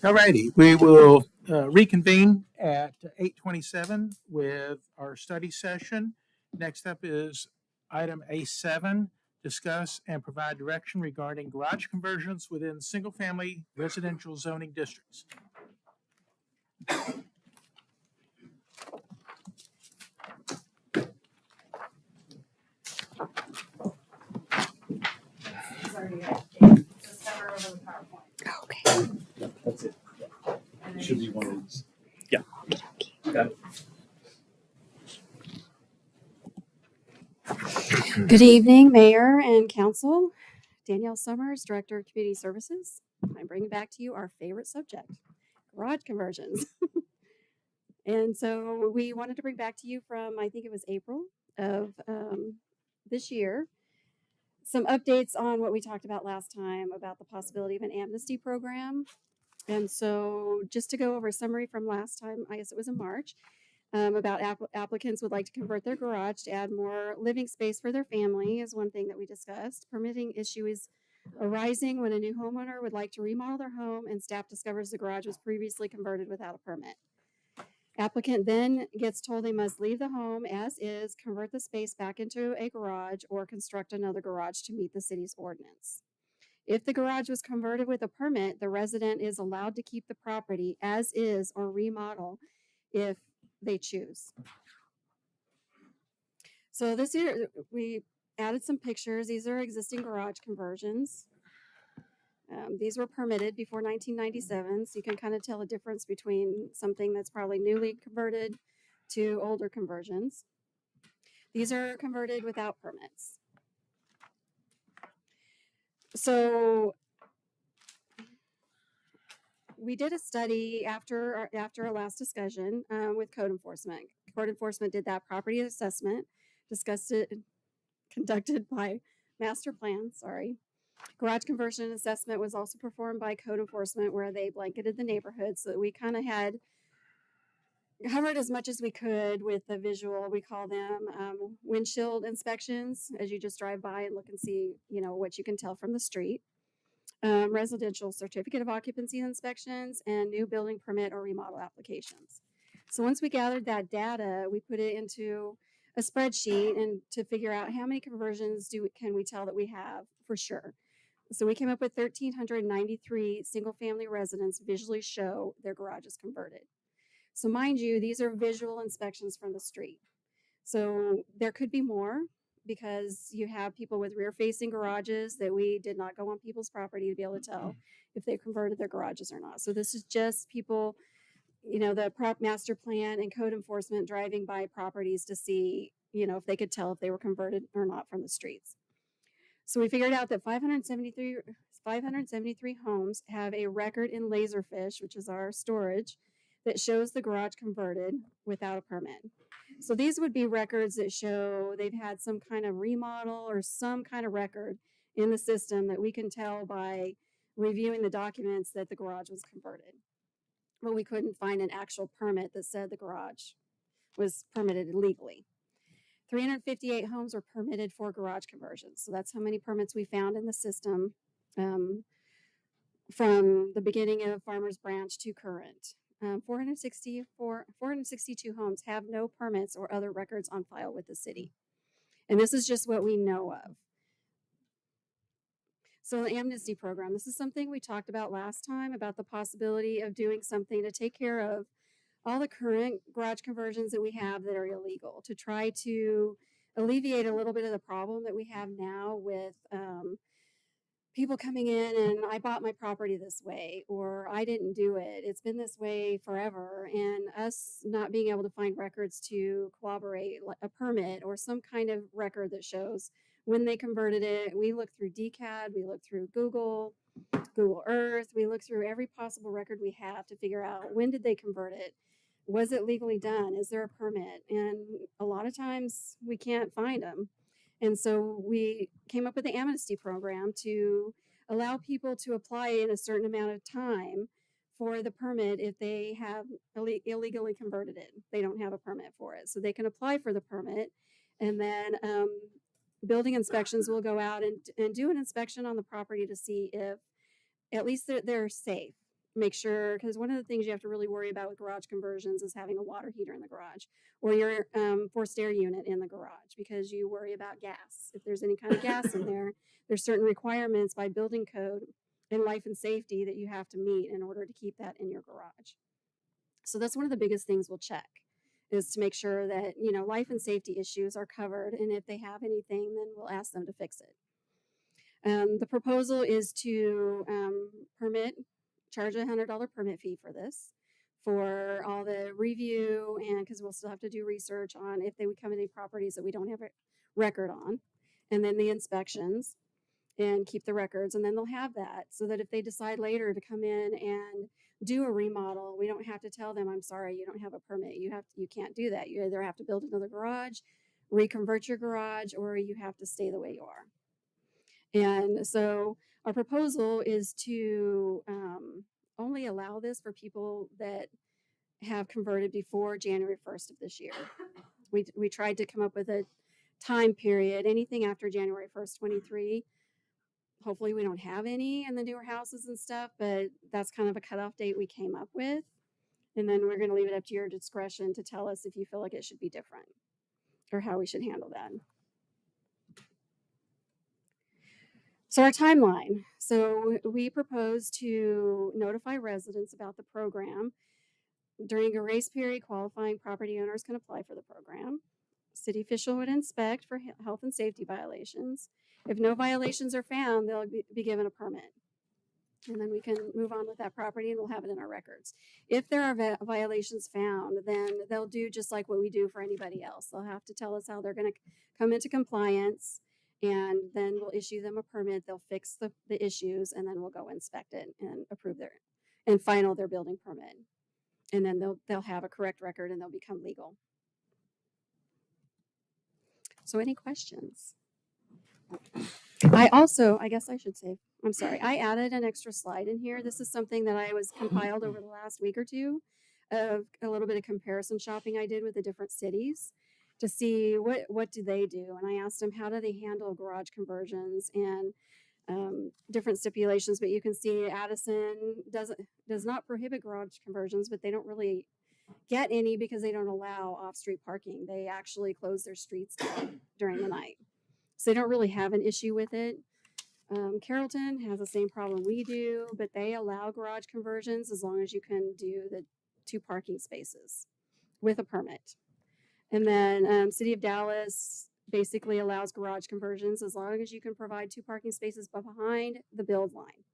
All righty, we will reconvene at 8:27 with our study session. Next up is item A7, discuss and provide direction regarding garage conversions within single-family residential zoning districts. Sorry, just cover over the PowerPoint. Okay. That's it. And then Should be you one just- of these. Good evening, Mayor and Council. Danielle Summers, Director of Community Services. I'm bringing back to you our favorite subject, garage conversions. And so we wanted to bring back to you from, I think it was April of this year, some updates on what we talked about last time about the possibility of an amnesty program. And so just to go over a summary from last time, I guess it was in March, about applicants would like to convert their garage to add more living space for their family is one thing that we discussed. Permitting issue is arising when a new homeowner would like to remodel their home and staff discovers the garage was previously converted without a permit. Applicant then gets told they must leave the home as is, convert the space back into a garage, or construct another garage to meet the city's ordinance. If the garage was converted with a permit, the resident is allowed to keep the property as is or remodel if they choose. So this year we added some pictures. These are existing garage conversions. These were permitted before 1997, so you can kind of tell a difference between something that's probably newly converted to older conversions. These are converted without permits. So we did a study after our last discussion with code enforcement. Code enforcement did that property assessment, discussed it, conducted by master plan, sorry. Garage conversion assessment was also performed by code enforcement where they blanketed the neighborhood so that we kind of had covered as much as we could with the visual. We call them windshield inspections, as you just drive by and look and see, you know, what you can tell from the street. Residential certificate of occupancy inspections, and new building permit or remodel applications. So once we gathered that data, we put it into a spreadsheet and to figure out how many conversions can we tell that we have for sure. So we came up with 1,393 single family residents visually show their garages converted. So mind you, these are visual inspections from the street. So there could be more because you have people with rear facing garages that we did not go on people's property to be able to tell if they converted their garages or not. So this is just people, you know, the prop master plan and code enforcement driving by properties to see, you know, if they could tell if they were converted or not from the streets. So we figured out that 573 homes have a record in Laserfish, which is our storage, that shows the garage converted without a permit. So these would be records that show they've had some kind of remodel or some kind of record in the system that we can tell by reviewing the documents that the garage was converted. But we couldn't find an actual permit that said the garage was permitted legally. 358 homes were permitted for garage conversions. So that's how many permits we found in the system from the beginning of Farmers Branch to current. 462 homes have no permits or other records on file with the city. And this is just what we know of. So the amnesty program, this is something we talked about last time about the possibility of doing something to take care of all the current garage conversions that we have that are illegal, to try to alleviate a little bit of the problem that we have now with people coming in and I bought my property this way, or I didn't do it. It's been this way forever. And us not being able to find records to corroborate a permit or some kind of record that shows when they converted it. We look through DCAD, we look through Google Earth, we look through every possible record we have to figure out when did they convert it? Was it legally done? Is there a permit? And a lot of times we can't find them. And so we came up with the amnesty program to allow people to apply in a certain amount of time for the permit if they have illegally converted it. They don't have a permit for it. So they can apply for the permit, and then building inspections will go out and do an inspection on the property to see if at least they're safe. make sure, because one of the things you have to really worry about with garage conversions is having a water heater in the garage or your forced air unit in the garage, because you worry about gas. If there's any kind of gas in there, there's certain requirements by building code and life and safety that you have to meet in order to keep that in your garage. So that's one of the biggest things we'll check, is to make sure that, life and safety issues are covered. And if they have anything, then we'll ask them to fix it. The proposal is to charge a $100 permit fee for this, for all the review, and because we'll still have to do research on if they would come into properties that we don't have a record on, and then the inspections and keep the records. And then they'll have that so that if they decide later to come in and do a remodel, we don't have to tell them, I'm sorry, you don't have a permit. You can't do that. You either have to build another garage, reconvert your garage, or you have to stay the way you are. And so our proposal is to only allow this for people that have converted before January 1st of this year. We tried to come up with a time period, anything after January 1st, 23. Hopefully we don't have any in the newer houses and stuff, but that's kind of a cutoff date we came up with. And then we're going to leave it up to your discretion to tell us if you feel like it should be different or how we should handle that. So our timeline. So we propose to notify residents about the program. During a grace period, qualifying property owners can apply for the program. City official would inspect for health and safety violations. If no violations are found, they'll be given a permit. And then we can move on with that property and we'll have it in our records. If there are violations found, then they'll do just like what we do for anybody else. They'll have to tell us how they're going to come into compliance, and then we'll issue them a permit. They'll fix the issues, and then we'll go inspect it and approve and final their building permit. And then they'll have a correct record and they'll become legal. So any questions? I guess I should say, I'm sorry, I added an extra slide in here. This is something that I was compiled over the last week or two of a little bit of comparison shopping I did with the different cities to see what do they do. And I asked them, how do they handle garage conversions and different stipulations? But you can see Addison does not prohibit garage conversions, but they don't really get any because they don't allow off-street parking. They actually close their streets down during the night. So they don't really have an issue with it. Carrollton has the same problem we do, but they allow garage conversions as long as you can do the 2 parking spaces with a permit. And then City of Dallas basically allows garage conversions as long as you can provide 2 parking spaces behind the build line.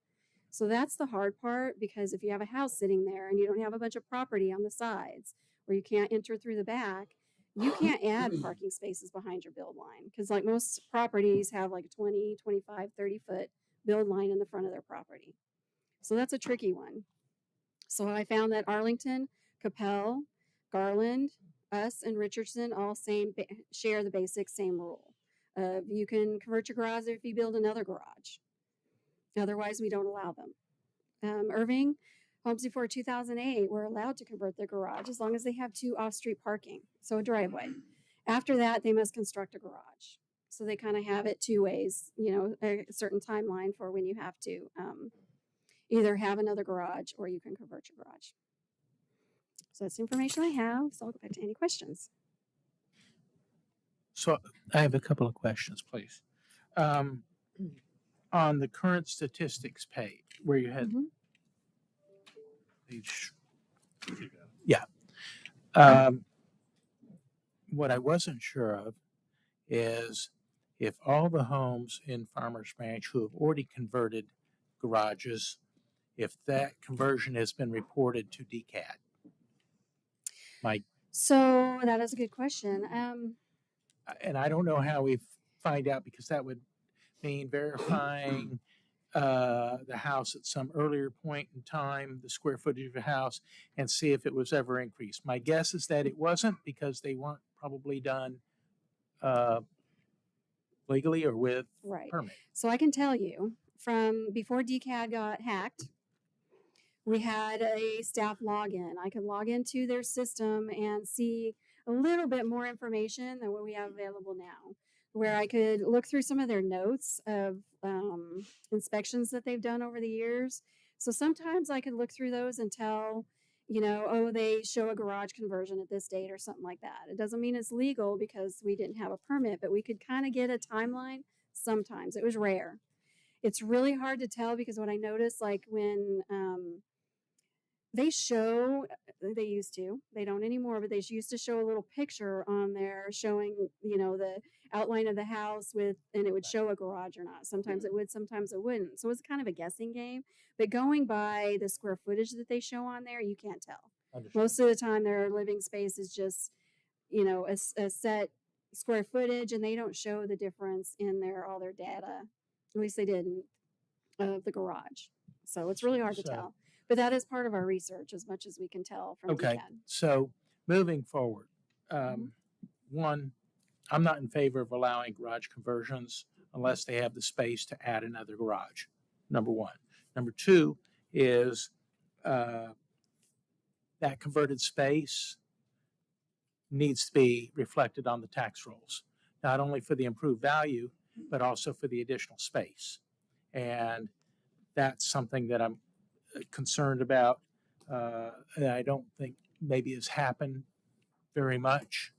So that's the hard part, because if you have a house sitting there and you don't have a bunch of property on the sides where you can't enter through the back, you can't add parking spaces behind your build line, because like most properties have like a 20, 25, 30-foot build line in the front of their property. So that's a tricky one. So I found that Arlington, Capel, Garland, us, and Richardson all share the basic same rule. You can convert your garage if you build another garage. Otherwise, we don't allow them. Irving, homes before 2008 were allowed to convert their garage as long as they have 2 off-street parking, so a driveway. After that, they must construct a garage. So they kind of have it 2 ways, a certain timeline for when you have to either have another garage or you can convert your garage. So that's the information I have. So I'll go back to any questions. So I have a couple of questions, please. On the current statistics page where you had page, what I wasn't sure of is if all the homes in Farmers Branch who have already converted garages, if that conversion has been reported to DCAD. So that is a good question. And I don't know how we find out, because that would mean verifying the house at some earlier point in time, the square footage of the house, and see if it was ever increased. My guess is that it wasn't, because they weren't probably done legally or with permit. So I can tell you, from before DCAD got hacked, we had a staff login. I could log into their system and see a little bit more information than what we have available now, where I could look through some of their notes of inspections that they've done over the years So sometimes I can look through those and tell, oh, they show a garage conversion at this date or something like that. It doesn't mean it's legal because we didn't have a permit, but we could kind of get a timeline sometimes. It was rare. It's really hard to tell because what I noticed, like when they show, they used to, they don't anymore, but they used to show a little picture on there showing, the outline of the house and it would show a garage or not. Sometimes it would, sometimes it wouldn't. So it's kind of a guessing game. But going by the square footage that they show on there, you can't tell. Understood. Most of the time, their living space is just, a set square footage, and they don't show the difference in all their data. At least they didn't of the garage. So it's really hard to So- tell. But that is part of our research, as much as we can tell from Okay, DCAD. so moving forward, one, I'm not in favor of allowing garage conversions unless they have the space to add another garage, number one. Number two is that converted space needs to be reflected on the tax rolls, not only for the improved value, but also for the additional space. And that's something that I'm concerned about. That I don't think maybe has happened very much.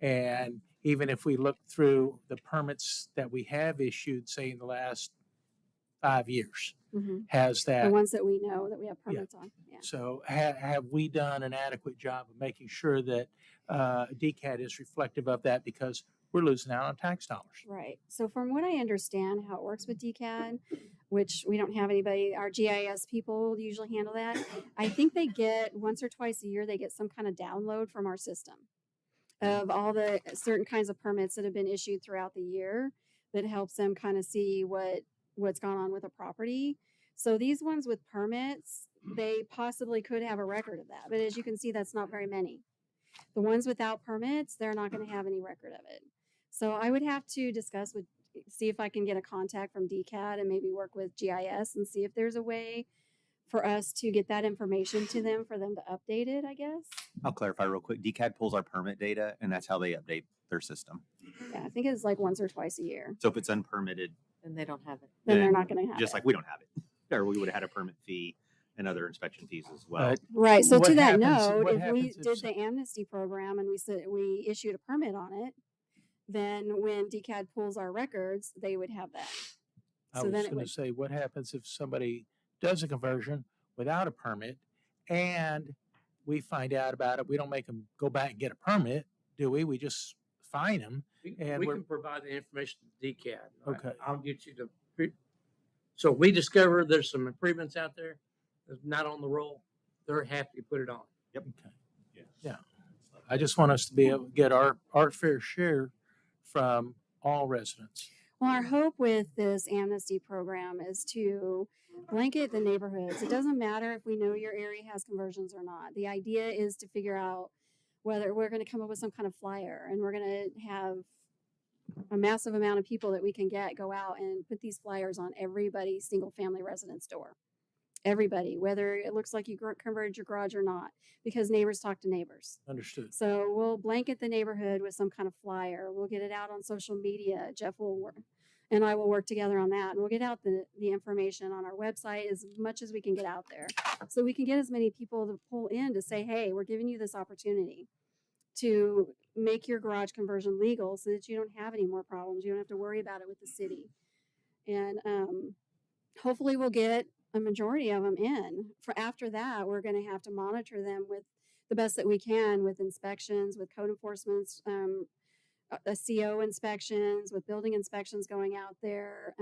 And even if we look through the permits that we have issued, say in the last 5 years, has The that. ones that we know that we have permits on. Yeah. So have we done an adequate job of making sure that DCAT is reflective of that, because we're losing out on tax dollars? Right. So from what I understand, how it works with DCAD, which we don't have anybody, our GIS people usually handle that. I think they get once or twice a year, they get some kind of download from our system of all the certain kinds of permits that have been issued throughout the year that helps them kind of see what's gone on with a property. So these ones with permits, they possibly could have a record of that. But as you can see, that's not very many. The ones without permits, they're not going to have any record of it. So I would have to see if I can get a contact from DCAD and maybe work with GIS and see if there's a way for us to get that information to them for them to update it, I guess. I'll clarify real quick. DCAD pulls our permit data, and that's how they update their system. Yeah, I think it's like once or twice a year. So if it's unpermitted, And they don't have it. Then they're Then not going to have just it. like we don't have it, or we would have had a permit fee and other inspection fees as well. But Right. So What to that happens- note, what if we happens if did some- the amnesty program and we issued a permit on it, then when DCAD pulls our records, they would have that. I So was then it going to would, say, what happens if somebody does a conversion without a permit and we find out about it? We don't make them go back and get a permit, do we? We just fine them. And We we're- can provide the information to DCAD. Okay. I'll get you so we discover there's some improvements out there that's not on the roll. They're happy to put it on. Okay. Yeah. I just want us to be able to get our fair share from all residents. well, our hope with this amnesty program is to blanket the neighborhoods. It doesn't matter if we know your area has conversions or not. The idea is to figure out whether we're going to come up with some kind of flyer, and we're going to have a massive amount of people that we can go out and put these flyers on everybody's single family residence door. Everybody, whether it looks like you converted your garage or not, because neighbors talk to neighbors. Understood. So we'll blanket the neighborhood with some kind of flyer. We'll get it out on social media. Jeff will work, and I will work together on that. And we'll get out the information on our website as much as we can get out there, so we can get as many people to pull in to say, hey, we're giving you this opportunity to make your garage conversion legal so that you don't have any more problems. You don't have to worry about it with the city. And hopefully we'll get a majority of them in. For after that, we're going to have to monitor them with the best that we can with inspections, with code enforcement, CO inspections, with building inspections going out there,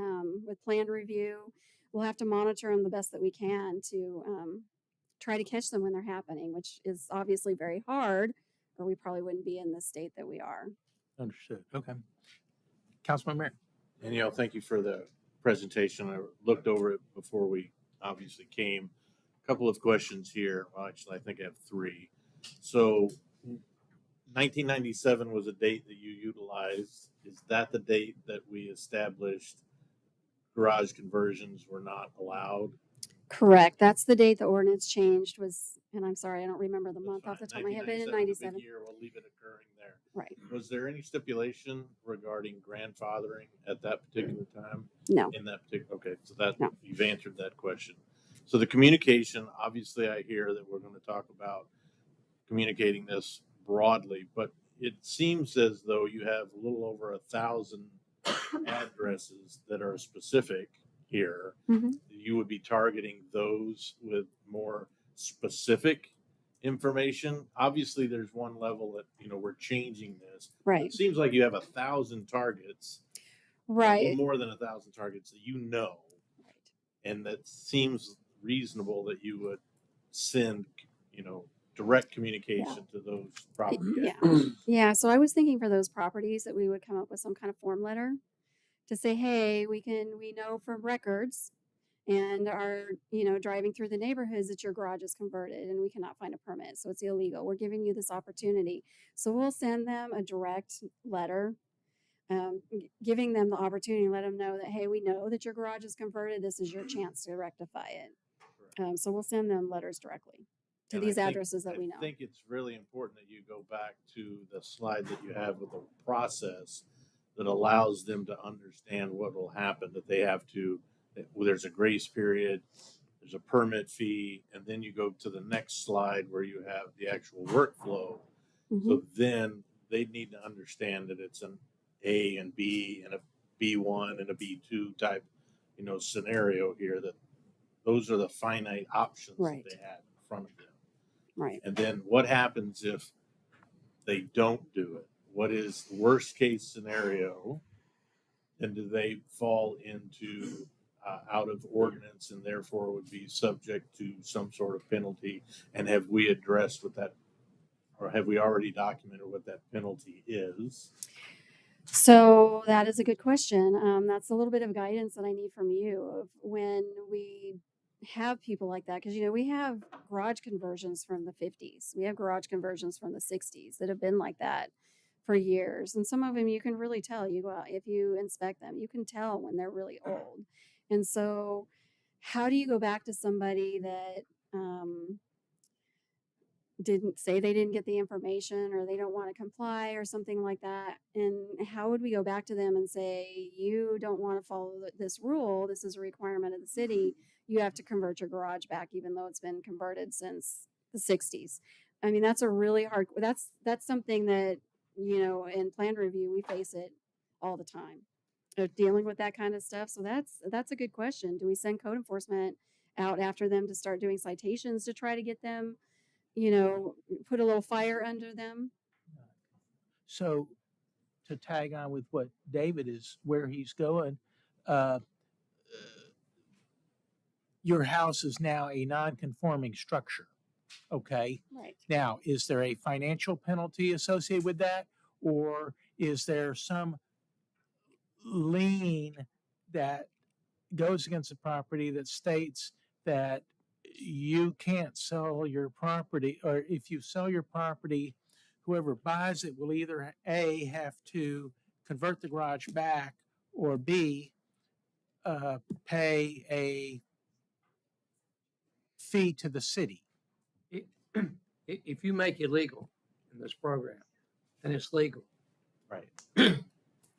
with planned review. We'll have to monitor them the best that we can to try to catch them when they're happening, which is obviously very hard, or we probably wouldn't be in the state that we are. Understood. Okay. Councilman Mayor. Danielle, thank you for the presentation. I looked over it before we obviously came. Couple of questions here. Well, actually, I think I have three. So 1997 was a date that you utilized. Is that the date that we established garage conversions were not allowed? Correct. That's the date the ordinance changed was, and I'm sorry, I don't remember the That's month off the fine. top of my head, but in 1997 was a 97. big year. We'll leave it occurring there. Right. Was there any stipulation regarding grandfathering at that particular time? No. In that particular, okay, so that, No. you've answered that question. So the communication, obviously I hear that we're going to talk about communicating this broadly, but it seems as though you have a little over 1,000 addresses that are specific here. Mhm. You would be targeting those with more specific information. Obviously, there's one level that, we're changing this. But Right. it seems like you have 1,000 targets, a little Right. more than 1,000 targets that and that seems reasonable that you would send, direct communication to those property Yeah. addresses. Yeah. So I was thinking for those properties that we would come up with some kind of form letter to say, hey, we know from records and are, driving through the neighborhoods that your garage is converted and we cannot find a permit. So it's illegal. We're giving you this opportunity. So we'll send them a direct letter, giving them the opportunity to let them know that, hey, we know that your garage is converted. This is your chance to rectify it. So we'll send them letters directly to And I these think- addresses that we know. I think it's really important that you go back to the slide that you have with the process that allows them to understand what will happen, that they have to, there's a grace period, there's a permit fee, and then you go to the next slide where you have the actual workflow. Mhm. So then they need to understand that it's an A and B and a B1 and a B2 type, scenario here, that those are the finite options Right. that they have in front of them. Right. And then what happens if they don't do it? What is the worst case scenario? And do they fall into out of ordinance and therefore would be subject to some sort of penalty? And have we addressed what that, or have we already documented what that penalty is? So that is a good question. That's a little bit of guidance that I need from you of when we have people like that. Because, we have garage conversions from the 50s, we have garage conversions from the 60s that have been like that for years. And some of them you can really tell. You go out, if you inspect them, you can tell when they're really old. And so, how do you go back to somebody that, didn't say they didn't get the information or they don't want to comply or something like that? And how would we go back to them and say, you don't want to follow this rule, this is a requirement of the city, you have to convert your garage back even though it's been converted since the 60s? I mean, that's a really hard, that's something that, in plan review we face it all the time of dealing with that kind of stuff. So that's a good question. Do we send code enforcement out after them to start doing citations to try to get them, put a little fire under them? So to tag on with what David is, where he's going, uh, your house is now a non-conforming structure. Okay. Right. Now, is there a financial penalty associated with that? Or is there some lien that goes against the property that states that you can't sell your property, or if you sell your property, whoever buys it will either A, have to convert the garage back, or B, pay a fee to the city? If you make it legal in this program, then it's legal. Right.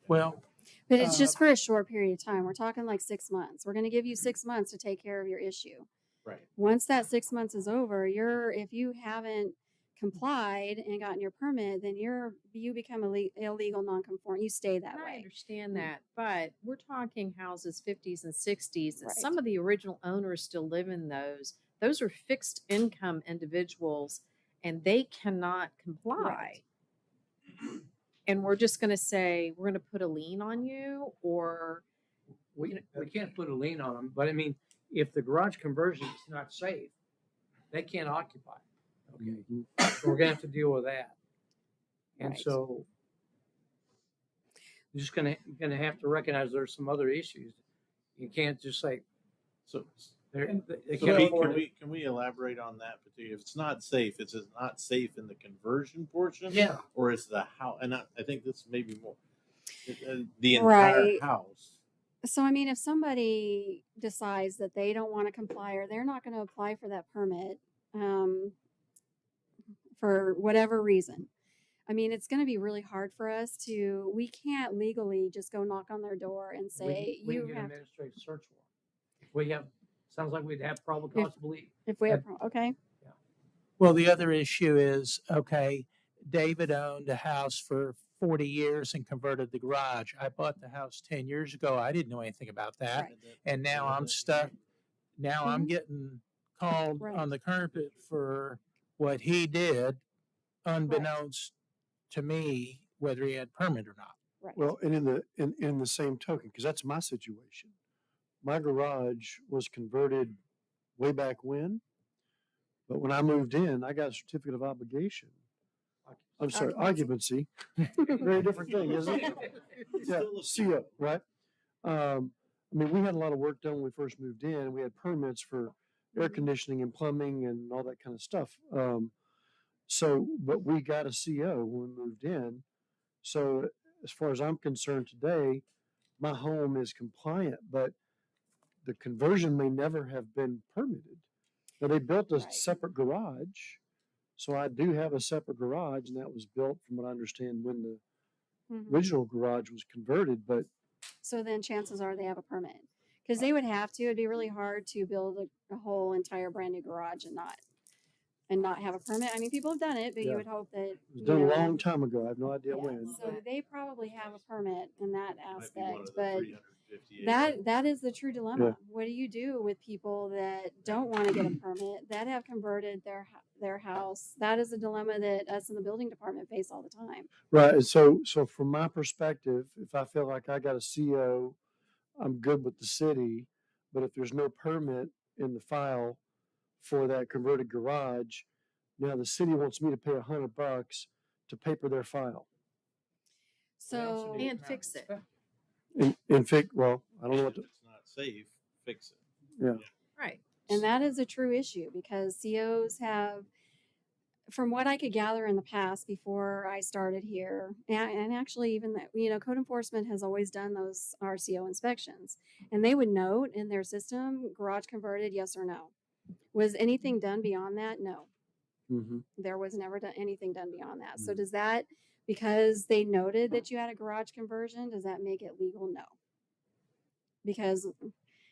Well, But it's Uh, just for a short period of time. We're talking like 6 months. We're going to give you 6 months to take care of your issue. Right. Once that 6 months is over, if you haven't complied and gotten your permit, then you become illegal non-conforming. You stay that And I way. understand Mm. that, but we're talking houses 50s and 60s. And Right. some of the original owners still live in those. Those are fixed income individuals and they cannot comply. And we're just going to say, we're going to put a lien on you, or We can't put a lien on them, but I mean, if the garage conversion is not safe, they can't occupy. Okay, so we're gonna have to deal with that. And Right. so you're just gonna have to recognize there's some other issues. You can't just say So, they so can't Pete, afford it. can we elaborate on that? If it's not safe, is it not safe in the conversion portion? Yeah, Or is the house, and I think this may be more, the entire Right. house. So, I mean, if somebody decides that they don't want to comply or they're not going to apply for that permit, for whatever reason, I mean, it's going to be really hard for us we can't legally just go knock on their door and say, we you can get have, administrative search warrant. If we have Sounds like we'd have probable cause to believe. If we have, okay, Well, the other issue is, okay, David owned a house for 40 years and converted the garage. I bought the house 10 years ago. I didn't know anything about that. Right. And now I'm stuck. Now I'm Mhm. getting called Right. on the carpet for what he did, unbeknownst to me, whether he had permit or not. right. Well, and in the same token, because that's my situation. My garage was converted way back when, but when I moved in, I got a certificate of obligation. I'm sorry, occupancy. Very different thing, isn't it? Yeah, CO, right? I mean, we had a lot of work done when we first moved in. We had permits for air conditioning and plumbing and all that kind of stuff. So, but we got a CO when we moved in. So as far as I'm concerned today, my home is compliant, but the conversion may never have been permitted. Now they built a Right. separate garage. So I do have a separate garage and that was built from what I understand when the Mhm. original garage was converted, but So then chances are they have a permit. Because they would have to. It'd be really hard to build a whole entire brand new garage and not have a permit. I mean, people have done it, but you Yeah. would hope that it was you done a know, long time ago. I have no idea yeah. when. So they probably have a permit in that Might be one aspect, of the but 350 that is the true dilemma. What do you do with people that don't want to get a permit that have converted their house? That is a dilemma that us in the building department face all the time. Right. And so from my perspective, if I feel like I got a CO, I'm good with the city. But if there's no permit in the file for that converted garage, now the city wants me to pay $100 to paper their file. So And fix it. And fix, well, I don't know what If to, it's not safe, fix it. Right. And that is a true issue because COs have, from what I could gather in the past before I started here, and actually even that, code enforcement has always done those RCO inspections, and they would note in their system, garage converted, yes or no. Was anything done beyond that? No, mhm. there was never anything done beyond that. So does that, because they noted that you had a garage conversion, does that make it legal? No. Because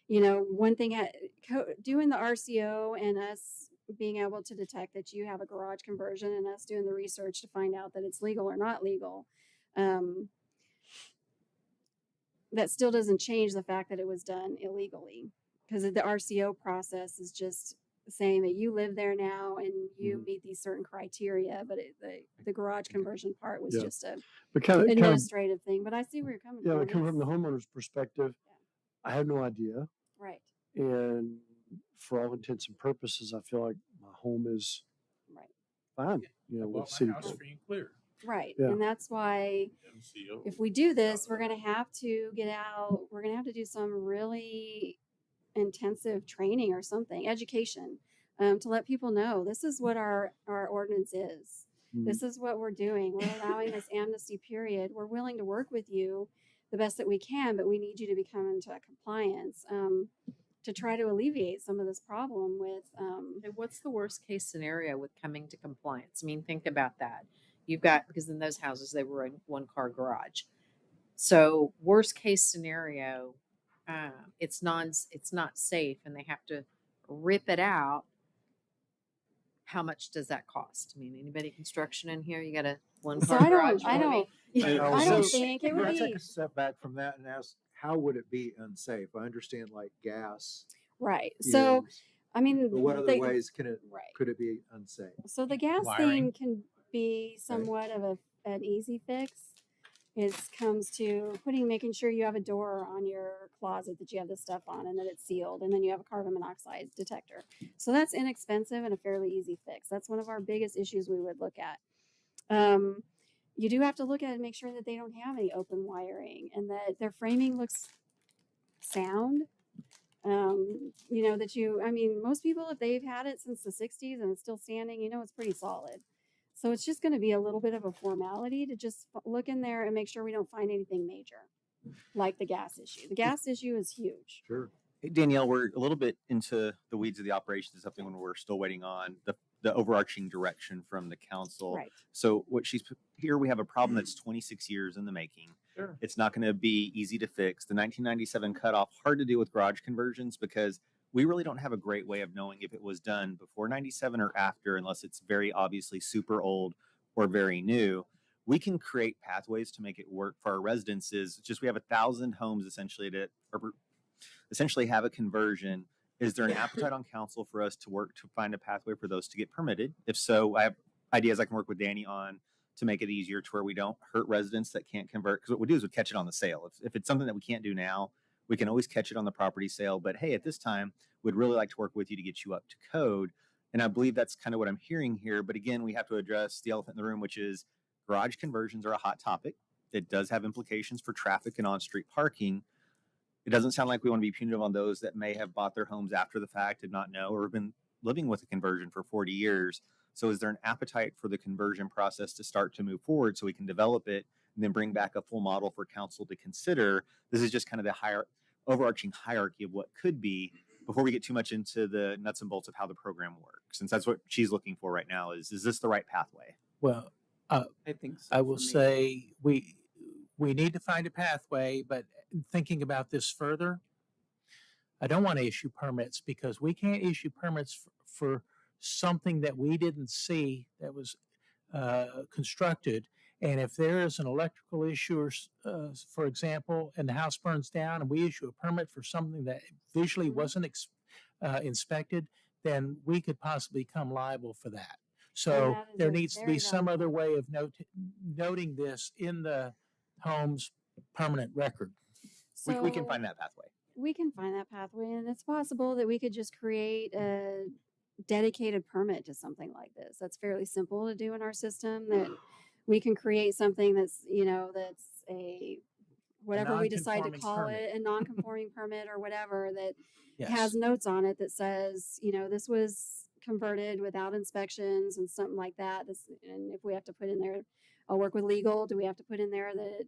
one thing doing the RCO and us being able to detect that you have a garage conversion and us doing the research to find out that it's legal or not legal, that still doesn't change the fact that it was done illegally, because the RCO process is just saying that you live there now and you meet these certain criteria, but the garage conversion part was Yeah. just a But kind of, administrative thing. But I see where you're coming yeah, from. but coming from the It's- homeowner's perspective, I have no idea. right, And for all intents and purposes, I feel like my home is right. fine, I with bought my city house code. free and clear. Right. Yeah. And that's why MCO. if we do this, we're going to have to get out, we're going to have to do some really intensive training or something, education, to let people know this is what our ordinance is. Mhm. This is what we're doing. We're allowing this amnesty period. We're willing to work with you the best that we can, but we need you to become into compliance to try to alleviate some of this problem with. Okay, what's the worst case scenario with coming to compliance? I mean, think about that. You've got, because in those houses, they were in one car garage. So worst case scenario, it's not safe and they have to rip it out. How much does that cost? I mean, anybody construction in here, you got a one So car I garage? don't, I don't, And I also- don't think it Can would I be take a step back from that and ask, how would it be unsafe? I understand like gas. right. So is, I mean, but what other they- ways right. could it be unsafe? So the gas Wiring. thing can be somewhat of an easy fix. It comes to making sure you have a door on your closet that you have this stuff on and that it's sealed, and then you have a carbon monoxide detector. So that's inexpensive and a fairly easy fix. That's one of our biggest issues we would look at. You do have to look at it and make sure that they don't have any open wiring and that their framing looks sound. I mean, most people, if they've had it since the 60s and it's still standing, it's pretty solid. So it's just going to be a little bit of a formality to just look in there and make sure we don't find anything major, like the gas issue. The gas issue is huge. Sure. Hey, Danielle, we're a little bit into the weeds of the operation, something when we're still waiting on the overarching direction from the council. Right. So what she's put here, we have a problem that's 26 years in the making. Sure. It's not going to be easy to fix. The 1997 cutoff, hard to do with garage conversions because we really don't have a great way of knowing if it was done before 97 or after, unless it's very obviously super old or very new. We can create pathways to make it work for our residences. It's just we have 1,000 homes essentially that essentially have a conversion. Is there an appetite on council for us to work to find a pathway for those to get permitted? If so, I have ideas I can work with Danny on to make it easier to where we don't hurt residents that can't convert. Because what we do is we catch it on the sale. If it's something that we can't do now, we can always catch it on the property sale. But hey, at this time, we'd really like to work with you to get you up to code. And I believe that's kind of what I'm hearing here. But again, we have to address the elephant in the room, which is garage conversions are a hot topic. It does have implications for traffic and on-street parking. It doesn't sound like we want to be punitive on those that may have bought their homes after the fact, did not know, or have been living with a conversion for 40 years. So is there an appetite for the conversion process to start to move forward so we can develop it and then bring back a full model for council to consider? This is just kind of the overarching hierarchy of what could be before we get too much into the nuts and bolts of how the program works. Since that's what she's looking for right now, is this the right pathway? Well, I think so I will for me. say we need to find a pathway, but thinking about this further, I don't want to issue permits because we can't issue permits for something that we didn't see that was constructed. And if there is an electrical issue, or, for example, and the house burns down and we issue a permit for something that visually Mhm. wasn't inspected, then we could possibly become liable for that. So that is there a needs to very be some valid other point. way of noting this in the home's permanent record. We can So- find that pathway. We can find that pathway, and it's possible that we could just create a dedicated permit to something like this. That's fairly simple to do in our system. That we can create something that's, that's a whatever we decide to non-conforming call permit. it, a non-conforming permit or whatever that Yes. has notes on it that says, this was converted without inspections and something like that. And if we have to put in there, I'll work with legal. Do we have to put in there that,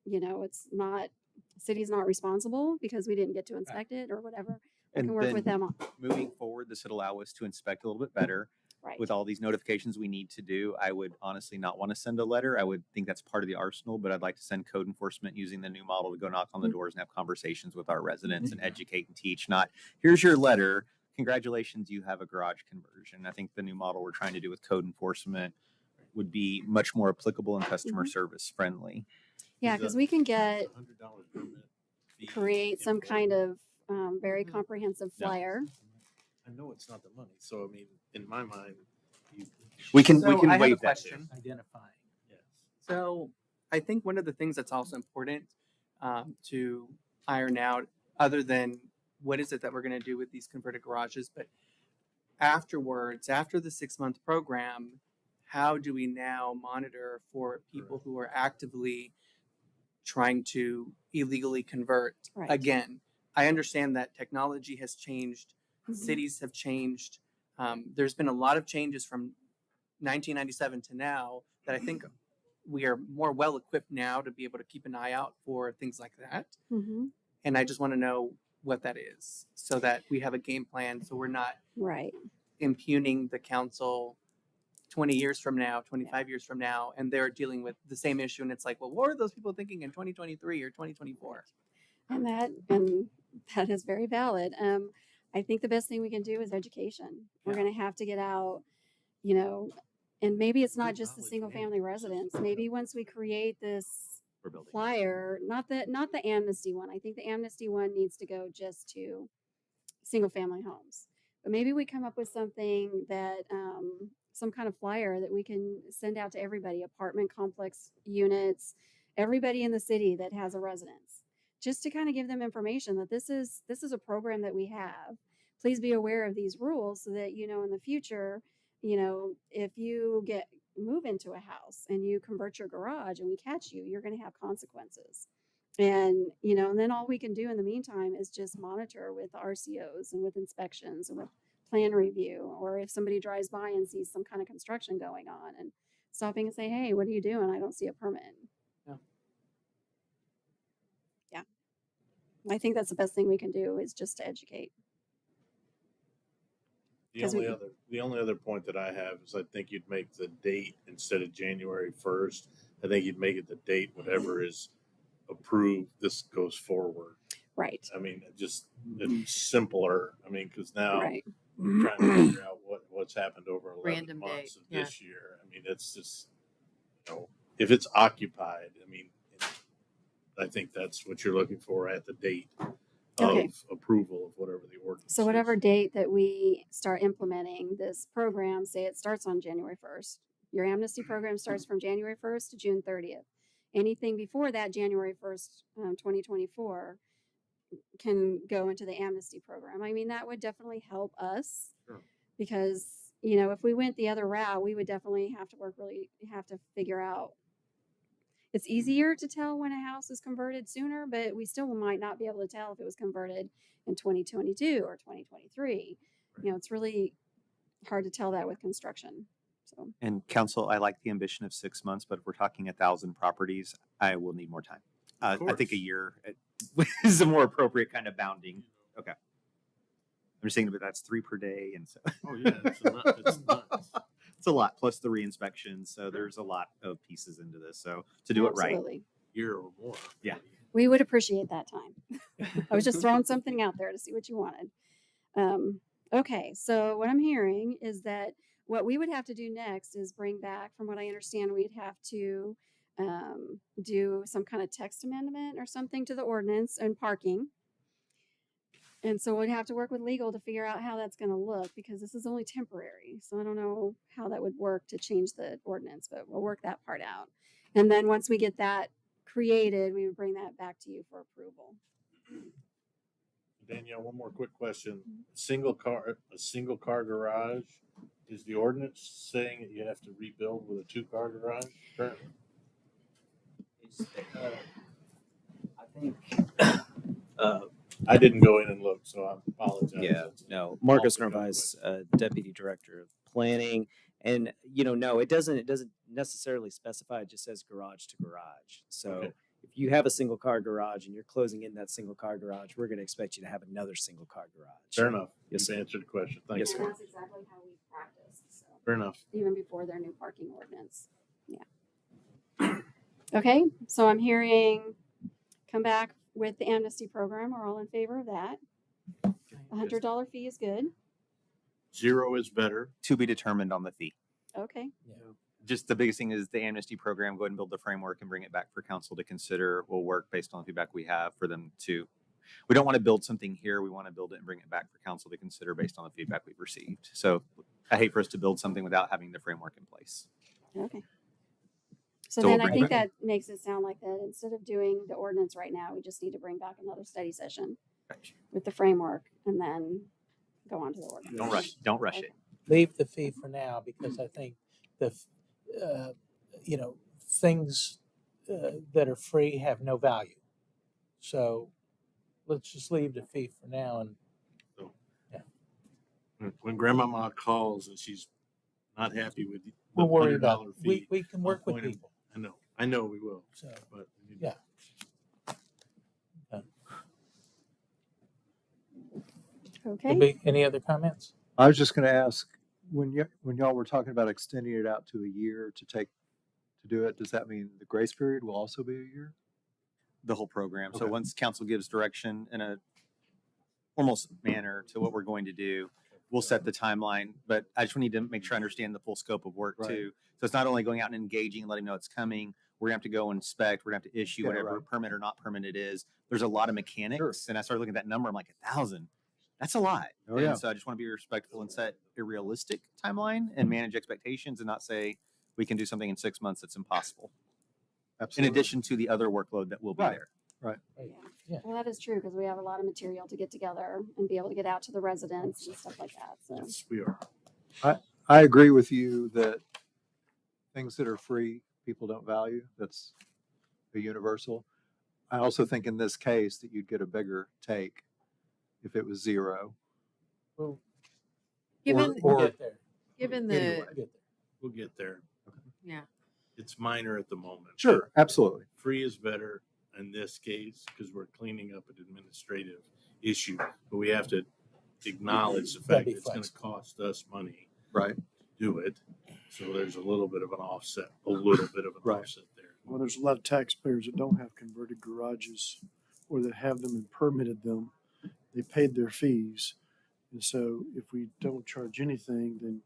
it's not, city's not responsible because we didn't get to inspect it or whatever? I And can work with then them on, moving forward, this would allow us to inspect a little bit better. right. With all these notifications we need to do, I would honestly not want to send a letter. I would think that's part of the arsenal, but I'd like to send code enforcement using the new model to go knock on the Mhm. doors and have conversations with our residents and educate and teach. Not, here's your letter. Congratulations, you have a garage conversion. I think the new model we're trying to do with code enforcement would be much more applicable and customer Mhm. service friendly. Yeah, because we can get, $100 permit fee create some kind involved. of very comprehensive Yeah. flyer. I know it's not the money, so I mean, in my mind, you. We can So I have a waive that. question. Identifying. Yes. So I think one of the things that's also important to iron out, other than what is it that we're going to do with these converted garages, but afterwards, after the 6-month program, how do we now monitor for people who are actively trying to illegally convert? Right. Again, I understand that technology has changed, Mhm. cities have changed. There's been a lot of changes from 1997 to now that I think we are more well equipped now to be able to keep an eye out for things like that. Mm-hmm. And I just want to know what that is so that we have a game plan so we're not Right. impugning the council 20 years from now, 25 years from now, and they're dealing with the same issue. And it's like, well, what are those people thinking in 2023 or 2024? And that is very valid. I think the best thing we can do is education. We're Yeah. going to have to get out, and maybe it's not Good just the knowledge single family management residents. system. Maybe once we create this We're building. flyer, not the amnesty one. I think the amnesty one needs to go just to single family homes. But maybe we come up with something that some kind of flyer that we can send out to everybody, apartment complex units, everybody in the city that has a residence, just to kind of give them information that this is a program that we have. Please be aware of these rules so that in the future, if you move into a house and you convert your garage and we catch you, you're going to have consequences. And and then all we can do in the meantime is just monitor with RCOs and with inspections and with plan review, or if somebody drives by and sees some kind of construction going on and stopping and say, hey, what are you doing? I don't see a permit. Yeah. I think that's the best thing we can do is just to educate. The 'Cause we- only other point that I have is I think you'd make the date instead of January 1st. I think you'd make it the date, whatever is approved, this goes forward. Right. I mean, it's simpler. I mean, because now Right. we're trying to figure out what's happened over 11 Random months date, of yeah. this year. I mean, it's just, if it's occupied, I mean, I think that's what you're looking for at the date Okay. of approval of whatever the ordinance So whatever is. date that we start implementing this program, say it starts on January 1st. Your amnesty program starts from January 1st to June 30th. Anything before that, January 1st, 2024, can go into the amnesty program. I mean, that would definitely help us Sure. because, if we went the other route, we would definitely have to figure out. It's easier to tell when a house is converted sooner, but we still might not be able to tell if it was converted in 2022 or 2023. It's really hard to tell that with construction. So, And council, I like the ambition of 6 months, but if we're talking 1,000 properties, I will need more time. I think course. a year is a more appropriate kind of bounding. Okay. I'm just saying, but that's 3 per day. And so Oh, yeah, it's nuts. it's a lot, plus the re-inspection. So there's a lot of pieces into this. So to do it right. absolutely. Year or more. Yeah. We would appreciate that time. I was just throwing something out there to see what you wanted. Okay, so what I'm hearing is that what we would have to do next is bring back, from what I understand, we'd have to do some kind of text amendment or something to the ordinance and parking. And so we'd have to work with legal to figure out how that's going to look because this is only temporary. So I don't know how that would work to change the ordinance, but we'll work that part out. And then once we get that created, we would bring that back to you for approval. Danielle, one more quick question. A single car garage, is the ordinance saying that you have to rebuild with a 2-car garage currently? I think, I didn't go in and look, so I apologize. yeah, That's no, Marcus off the cuff Narvaez, Deputy Director of Planning. And, no, it doesn't necessarily specify, it just says garage to garage. So Okay. if you have a single car garage and you're closing in that single car garage, we're going to expect you to have another single car garage. Fair enough. Yes, You've sir. answered the question. Thank Yes, you. sir. And that's exactly how we practiced. So. Fair enough. Even before their new parking ordinance. Yeah. Okay, so I'm hearing come back with the amnesty program. We're all in favor of that. $100 fee is good. 0 is better. To be determined on the fee. Okay. Just the biggest thing is the amnesty program. Go ahead and build the framework and bring it back for council to consider. Will work based on the feedback we have for them to. We don't want to build something here. We want to build it and bring it back for council to consider based on the feedback we've received. So I hate for us to build something without having the framework in place. Okay. So So we'll then I bring think back- that makes it sound like that instead of doing the ordinance right now, we just need to bring back another study session with the framework and then go on to the ordinance. Don't rush. Don't rush Okay. it. Leave the fee for now because I think things that are free have no value. So let's just leave the fee for now. And When grandmama calls and she's not happy with the we'll worry $100 about it. fee, We can work with point 'em- people. I know we will, So, but we need Yeah. Okay. Any other comments? I was just going to ask, when y'all were talking about extending it out to a year to do it, does that mean the grace period will also be a year? The whole program. So Okay. once council gives direction in a formal manner to what we're going to do, we'll set the timeline. But I just need to make sure I understand the full scope of work Right. too. So it's not only going out and engaging and letting them know it's coming. We're gonna have to go inspect. We're gonna have to issue Yeah, whatever right. permit or not permit it is. There's a lot of mechanics, and I started looking at that number. I'm like 1,000. That's a lot. Oh, yeah. And so I just want to be respectful and set a realistic timeline and manage expectations and not say we can do something in 6 months that's impossible. In Absolutely. addition to the other workload that will be Right. there. Yeah. Well, that is true because we have a lot of material to get together and be able to get out to the residents and stuff like that. So, Yes, we are. I agree with you that things that are free, people don't value. That's a universal. I also think in this case that you'd get a bigger take if it was 0. We'll Given, Or- get there. given anyway. the, We'll get there. We'll get there. yeah, It's minor at the moment. Sure, absolutely. Free is better in this case because we're cleaning up an administrative issue, but we have to acknowledge the Gotta fact be that it's going to flexible. cost us money Right. to do it. So there's a little bit of an offset, Right. there. Well, there's a lot of taxpayers that don't have converted garages or that have them and permitted them, they paid their fees. And so if we don't charge anything, then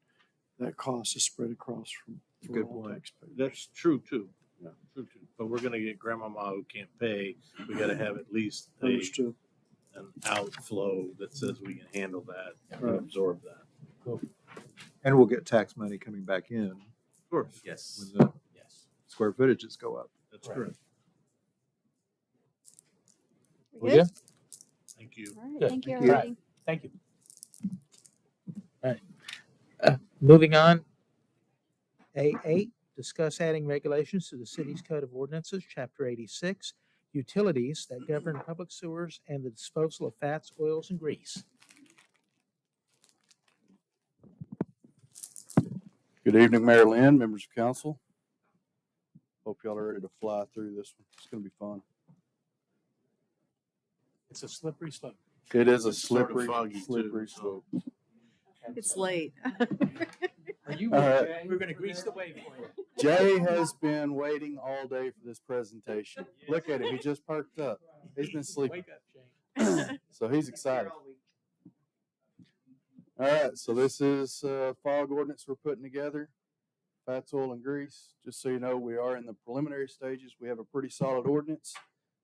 that cost is spread across for Good all point. taxpayers. That's true too. Yeah. True too. But we're gonna get grandmama who can't pay. We gotta have at least Understood. an outflow that says we can handle that and Right. absorb that. And we'll get tax money coming back in Of course. Yes. when the Yes. square footages go up. That's Right. correct. We good? Thank you. All right, Good. thank you, Thank you. everybody. Thank you. All right. Moving on. A8, discuss adding regulations to the city's code of ordinances, chapter 86, utilities that govern public sewers and the disposal of fats, oils, and grease. Good evening, Mayor Lynn, members of council. Hope y'all are ready to fly through this one. It's gonna be fun. It's a slippery slope. It is a It's sort of slippery, foggy, too, slippery so- slope. It's late. Are you All with right. Jay? We're going to grease the way for you. Jay has been waiting all day for this presentation. Look at him, he just perked up. He's been sleeping. Wake up, Shane. So he's excited. All right, so this is fog ordinance we're putting together. Fats, oil, and grease. Just so you know, we are in the preliminary stages. We have a pretty solid ordinance.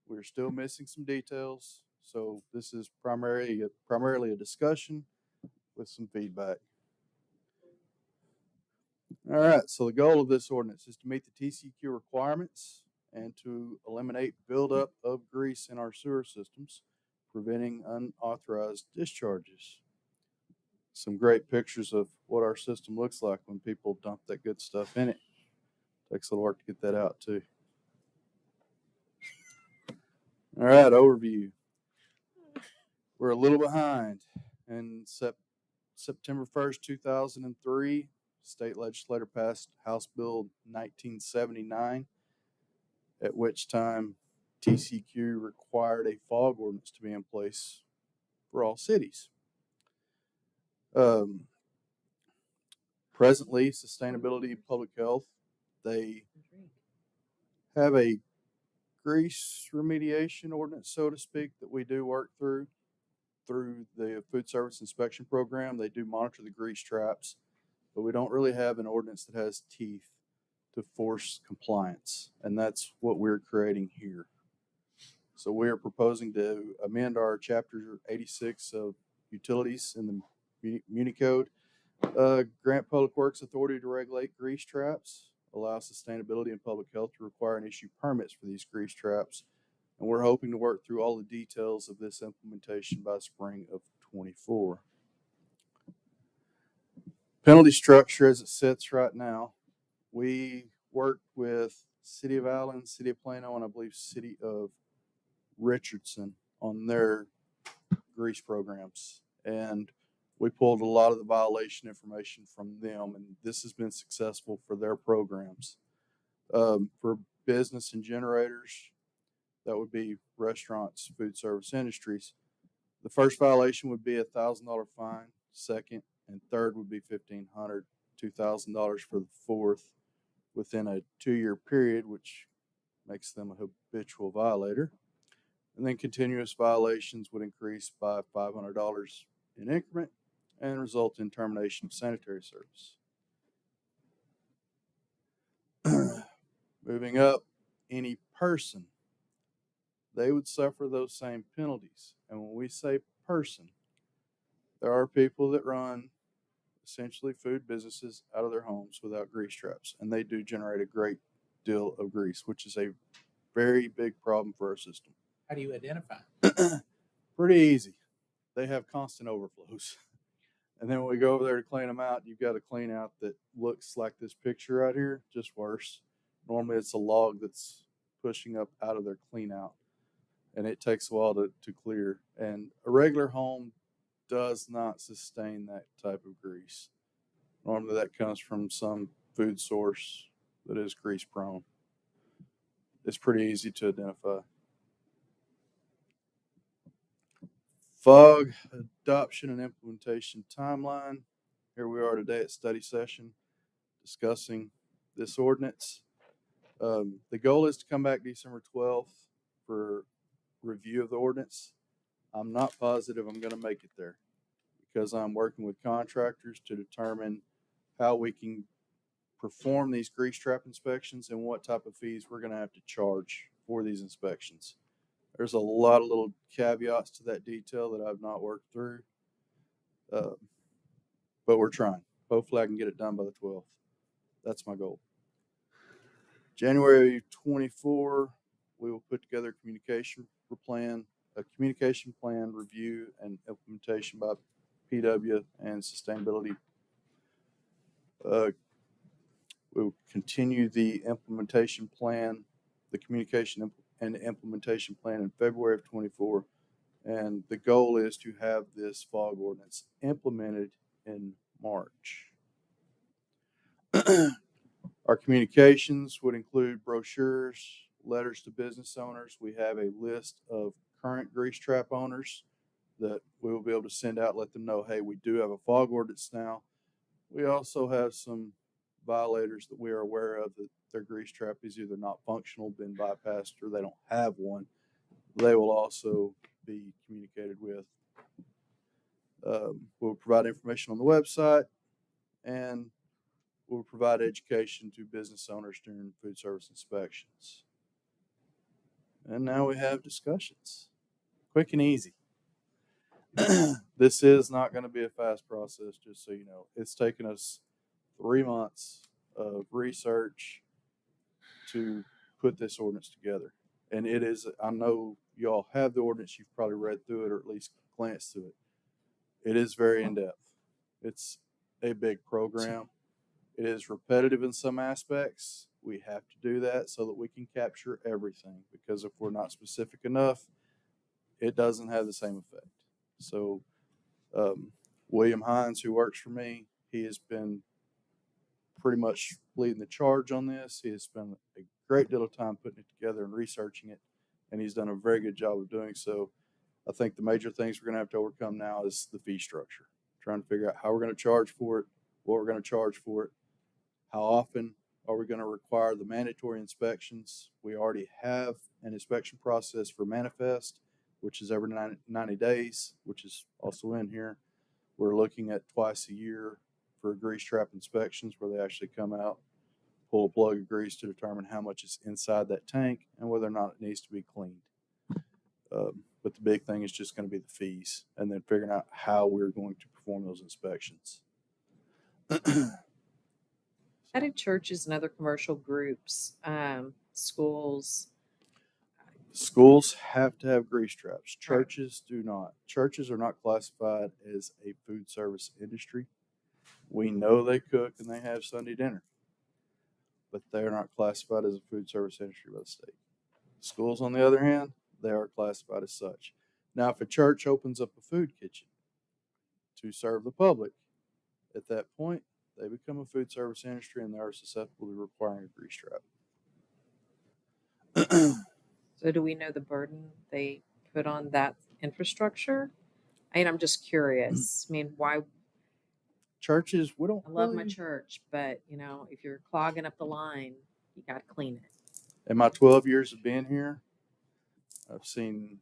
We're still missing some details. So this is primarily a discussion with some feedback. All right, so the goal of this ordinance is to meet the TCQ requirements and to eliminate buildup of grease in our sewer systems, preventing unauthorized discharges. Some great pictures of what our system looks like when people dump that good stuff in it. Takes a little work to get that out too. All right, overview. We're a little behind. In September 1st, 2003, state legislature passed House Bill 1979, at which time TCQ required a fog ordinance to be in place for all cities. Presently, Sustainability and Public Health, they have a grease remediation ordinance, so to speak, that we do work through the food service inspection program. They do monitor the grease traps, but we don't really have an ordinance that has teeth to force compliance, and that's what we're creating here. So we are proposing to amend our chapter 86 of utilities in the Muni Code, grant Public Works authority to regulate grease traps, allow Sustainability and Public Health to require and issue permits for these grease traps, and we're hoping to work through all the details of this implementation by spring of 24. Penalty structure as it sits right now, we work with City of Allen, City of Plano, and I believe City of Richardson on their grease programs. And we pulled a lot of the violation information from them, and this has been successful for their programs. For business and generators, that would be restaurants, food service industries. The first violation would be a $1,000 fine. Second and third would be $1,500, $2,000 for the fourth within a 2-year period, which makes them a habitual violator. And then continuous violations would increase by $500 in increment and result in termination of sanitary service. Moving up, any person, they would suffer those same penalties. And when we say person, there are people that run essentially food businesses out of their homes without grease traps, and they do generate a great deal of grease, which is a very big problem for our system. How do you identify? Pretty easy. They have constant overflows. And then when we go over there to clean them out, you've got a clean out that looks like this picture right here, just worse. Normally it's a log that's pushing up out of their clean out, and it takes a while to clear. And a regular home does not sustain that type of grease. Normally that comes from some food source that is grease prone. It's pretty easy to identify. Fog adoption and implementation timeline. Here we are today at study session discussing this ordinance. The goal is to come back December 12th for review review of the ordinance. I'm not positive I'm gonna make it there because I'm working with contractors to determine how we can perform these grease trap inspections and what type of fees we're gonna have to charge for these inspections. There's a lot of little caveats to that detail that I've not worked through. But we're trying. Hopefully I can get it done by the 12th. That's my goal. January 24, we will put together a communication plan review and implementation by PW and sustainability. We will continue the implementation plan, the communication and implementation plan in February of 24. And the goal is to have this fog ordinance implemented in March. Our communications would include brochures, letters to business owners. We have a list of current grease trap owners that we will be able to send out, let them know, hey, we do have a fog ordinance now. We also have some violators that we are aware of that their grease trap is either not functional, been bypassed, or they don't have one. They will also be communicated with. We'll provide information on the website, and we'll provide education to business owners during food service inspections. And now we have discussions. Quick and easy. This is not going to be a fast process, just so you know. It's taken us 3 months of research to put this ordinance together. And it is, I know y'all have the ordinance, you've probably read through it or at least glanced through it. It is very in-depth. It's a big program. It is repetitive in some aspects. We have to do that so that we can capture everything, because if we're not specific enough, it doesn't have the same effect. So William Hines, who works for me, he has been pretty much leading the charge on this. He has spent a great deal of time putting it together and researching it, and he's done a very good job of doing so. I think the major things we're going to have to overcome now is the fee structure, trying to figure out how we're going to charge for it, what we're going to charge for it, how often are we going to require the mandatory inspections. We already have an inspection process for manifest, which is every 90 days, which is also in here. We're looking at twice a year for grease trap inspections, where they actually come out, pull a plug of grease to determine how much is inside that tank and whether or not it needs to be cleaned. But the big thing is just going to be the fees, and then figuring out how we're going to perform those inspections. How do churches and other commercial groups, schools? Schools have to have grease traps. Churches do not. Churches are not classified as a food service industry. We know they cook and they have Sunday dinner, but they're not classified as a food service industry by the state. Schools, on the other hand, they are classified as such. Now, if a church opens up a food kitchen to serve the public, at that point, they become a food service industry and they are susceptible to requiring a grease trap. So do we know the burden they put on that infrastructure? I mean, I'm just curious. I mean, why? Churches, we don't. I love my really- church, but if you're clogging up the line, you got to clean it. In my 12 years of being here, I've seen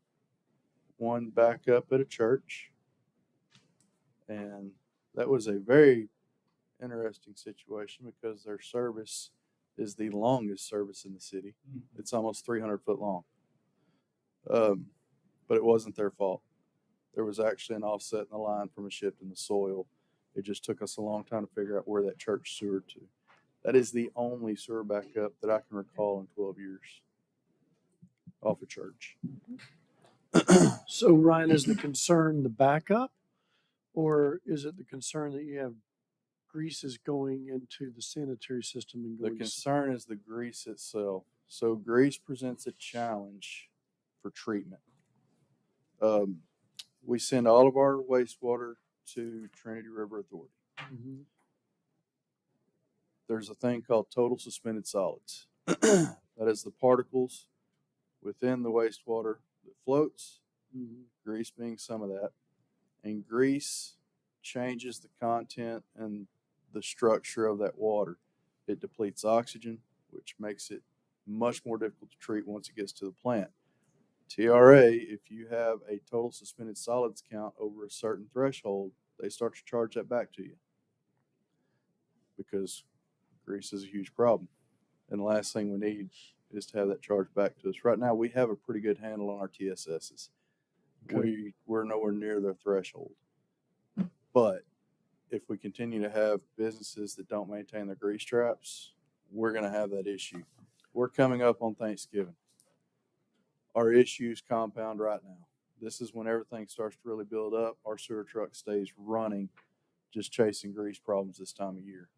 one back up at a church, and that was a very interesting situation because their service is the longest service in the city. It's almost 300 foot long. But it wasn't their fault. There was actually an offset in the line from a shift in the soil. It just took us a long time to figure out where that church sewered to. That is the only sewer backup that I can recall in 12 years off a church. So Ryan, is the concern the backup, or is it the concern that you have greases going into the sanitary system and The going? concern is the grease itself. So grease presents a challenge for treatment. We send all of our wastewater to Trinity River Authority. Mhm. There's a thing called total suspended solids. That is the particles within the wastewater that floats, grease being some of that. And grease changes the content and the structure of that water. It depletes oxygen, which makes it much more difficult to treat once it gets to the plant. TRA, if you have a total suspended solids count over a certain threshold, they start to charge that back to you. Because grease is a huge problem. And the last thing we need is to have that charged back to us. Right now, we have a pretty good handle on our TSSs. Okay. We're nowhere near their threshold. But if we continue to have businesses that don't maintain their grease traps, we're going to have that issue. We're coming up on Thanksgiving. Our issues compound right now. This is when everything starts to really build up. Our sewer truck stays running, just chasing grease problems this time of year.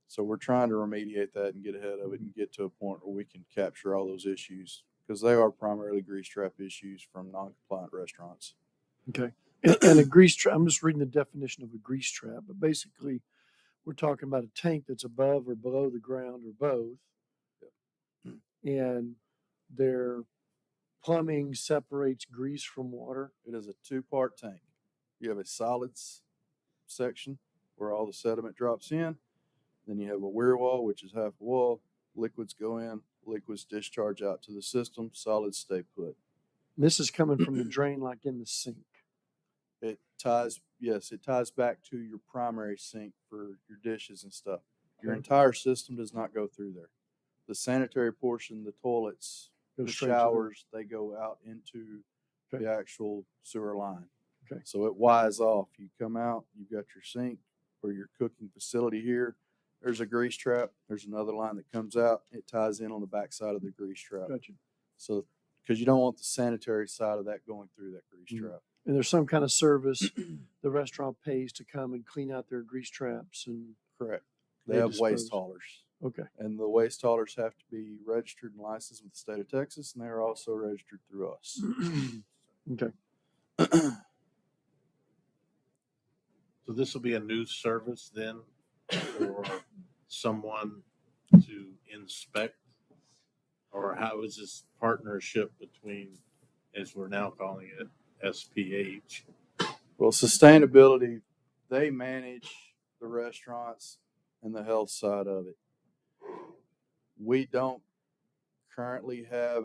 So we're trying to remediate that and get ahead of it and get to a point where we can capture all those issues, because they are primarily grease trap issues from non-compliant restaurants. Okay. And a grease trap, I'm just reading the definition of a grease trap, but basically we're talking about a tank that's above or below the ground or both. And their plumbing separates grease from water. It is a two-part tank. You have a solids section where all the sediment drops in. Then you have a weir wall, which is half a wall. Liquids go in, liquids discharge out to the system, solids stay put. And this is coming from the drain, like in the sink. It ties back to your primary sink for your dishes and stuff. Your Okay. entire system does not go through there. The sanitary portion, the toilets, Goes the straight to the- showers, they go out into Okay. the actual sewer line. Okay. So it wires off. You come out, you've got your sink or your cooking facility here. There's a grease trap. There's another line that comes out. It ties in on the back side of the grease trap. Gotcha. So, because you don't want the sanitary side of that going through that grease Mm. trap. And there's some kind of service the restaurant pays to come and clean out their grease traps and, Correct. They They have waste dispose. haulers. okay. And the waste haulers have to be registered and licensed with the state of Texas, and they're also registered through us. Okay. So this will be a new service then for someone to inspect? Or how is this partnership between, as we're now calling it, SPH? Well, sustainability, they manage the restaurants and the health side of it. We don't currently have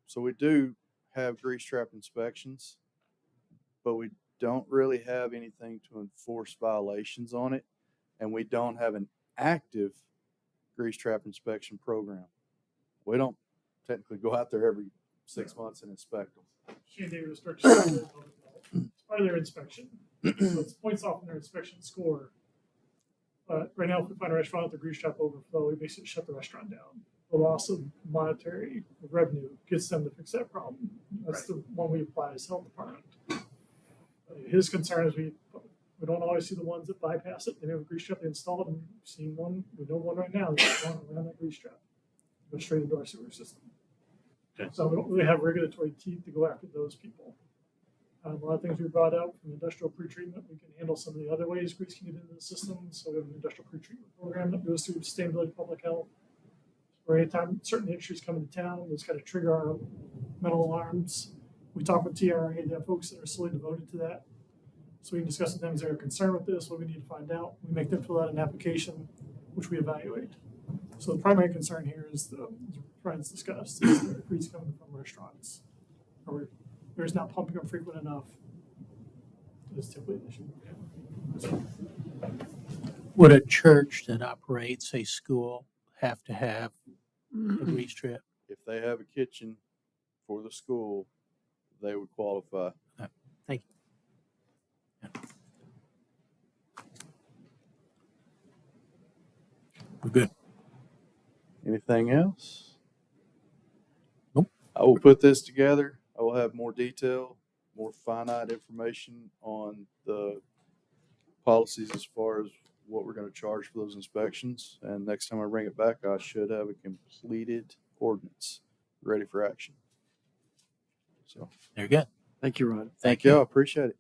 so we do have grease trap inspections, but we don't really have anything to enforce violations on it. And we don't have an active grease trap inspection program. We don't technically go out there every 6 months and inspect them. They restrict it's part of their inspection. So it's points off in their inspection score. But right now, if we find a restaurant with a grease trap overflow, we basically shut the restaurant down. The loss of monetary revenue gets them to fix that problem. That's the one we apply as health department. His concern is we don't always see the ones that bypass it. They have a grease trap they installed, and we've seen one. We know one right now that's going around that grease trap, go straight into our sewer system. Okay. So we don't really have regulatory teeth to go after those people. A lot of things we brought up from industrial pretreatment, we can handle some of the other ways grease can get into the system. So we have an industrial pretreatment program that goes through sustainability, public health. Or anytime certain issues come into town, it's got to trigger our metal alarms. We talk with TRA, they have folks that are solely devoted to that. So we can discuss with them, is there a concern with this? What we need to find out. We make them fill out an application, which we evaluate. So the primary concern here is as Brian's discussed, is the grease coming from restaurants. Or there's not pumping them frequent enough. Is typically an issue. Would a church that operates a school have to have a grease trap? If they have a kitchen for the school, they would qualify. Thank you. We're good. Anything else? Nope. I will put this together. I will have more detail, more finite information on the policies as far as what we're going to charge for those inspections. And next time I bring it back, I should have a completed ordinance ready for action. So Very good. Thank you, Ron. thank you. I appreciate it.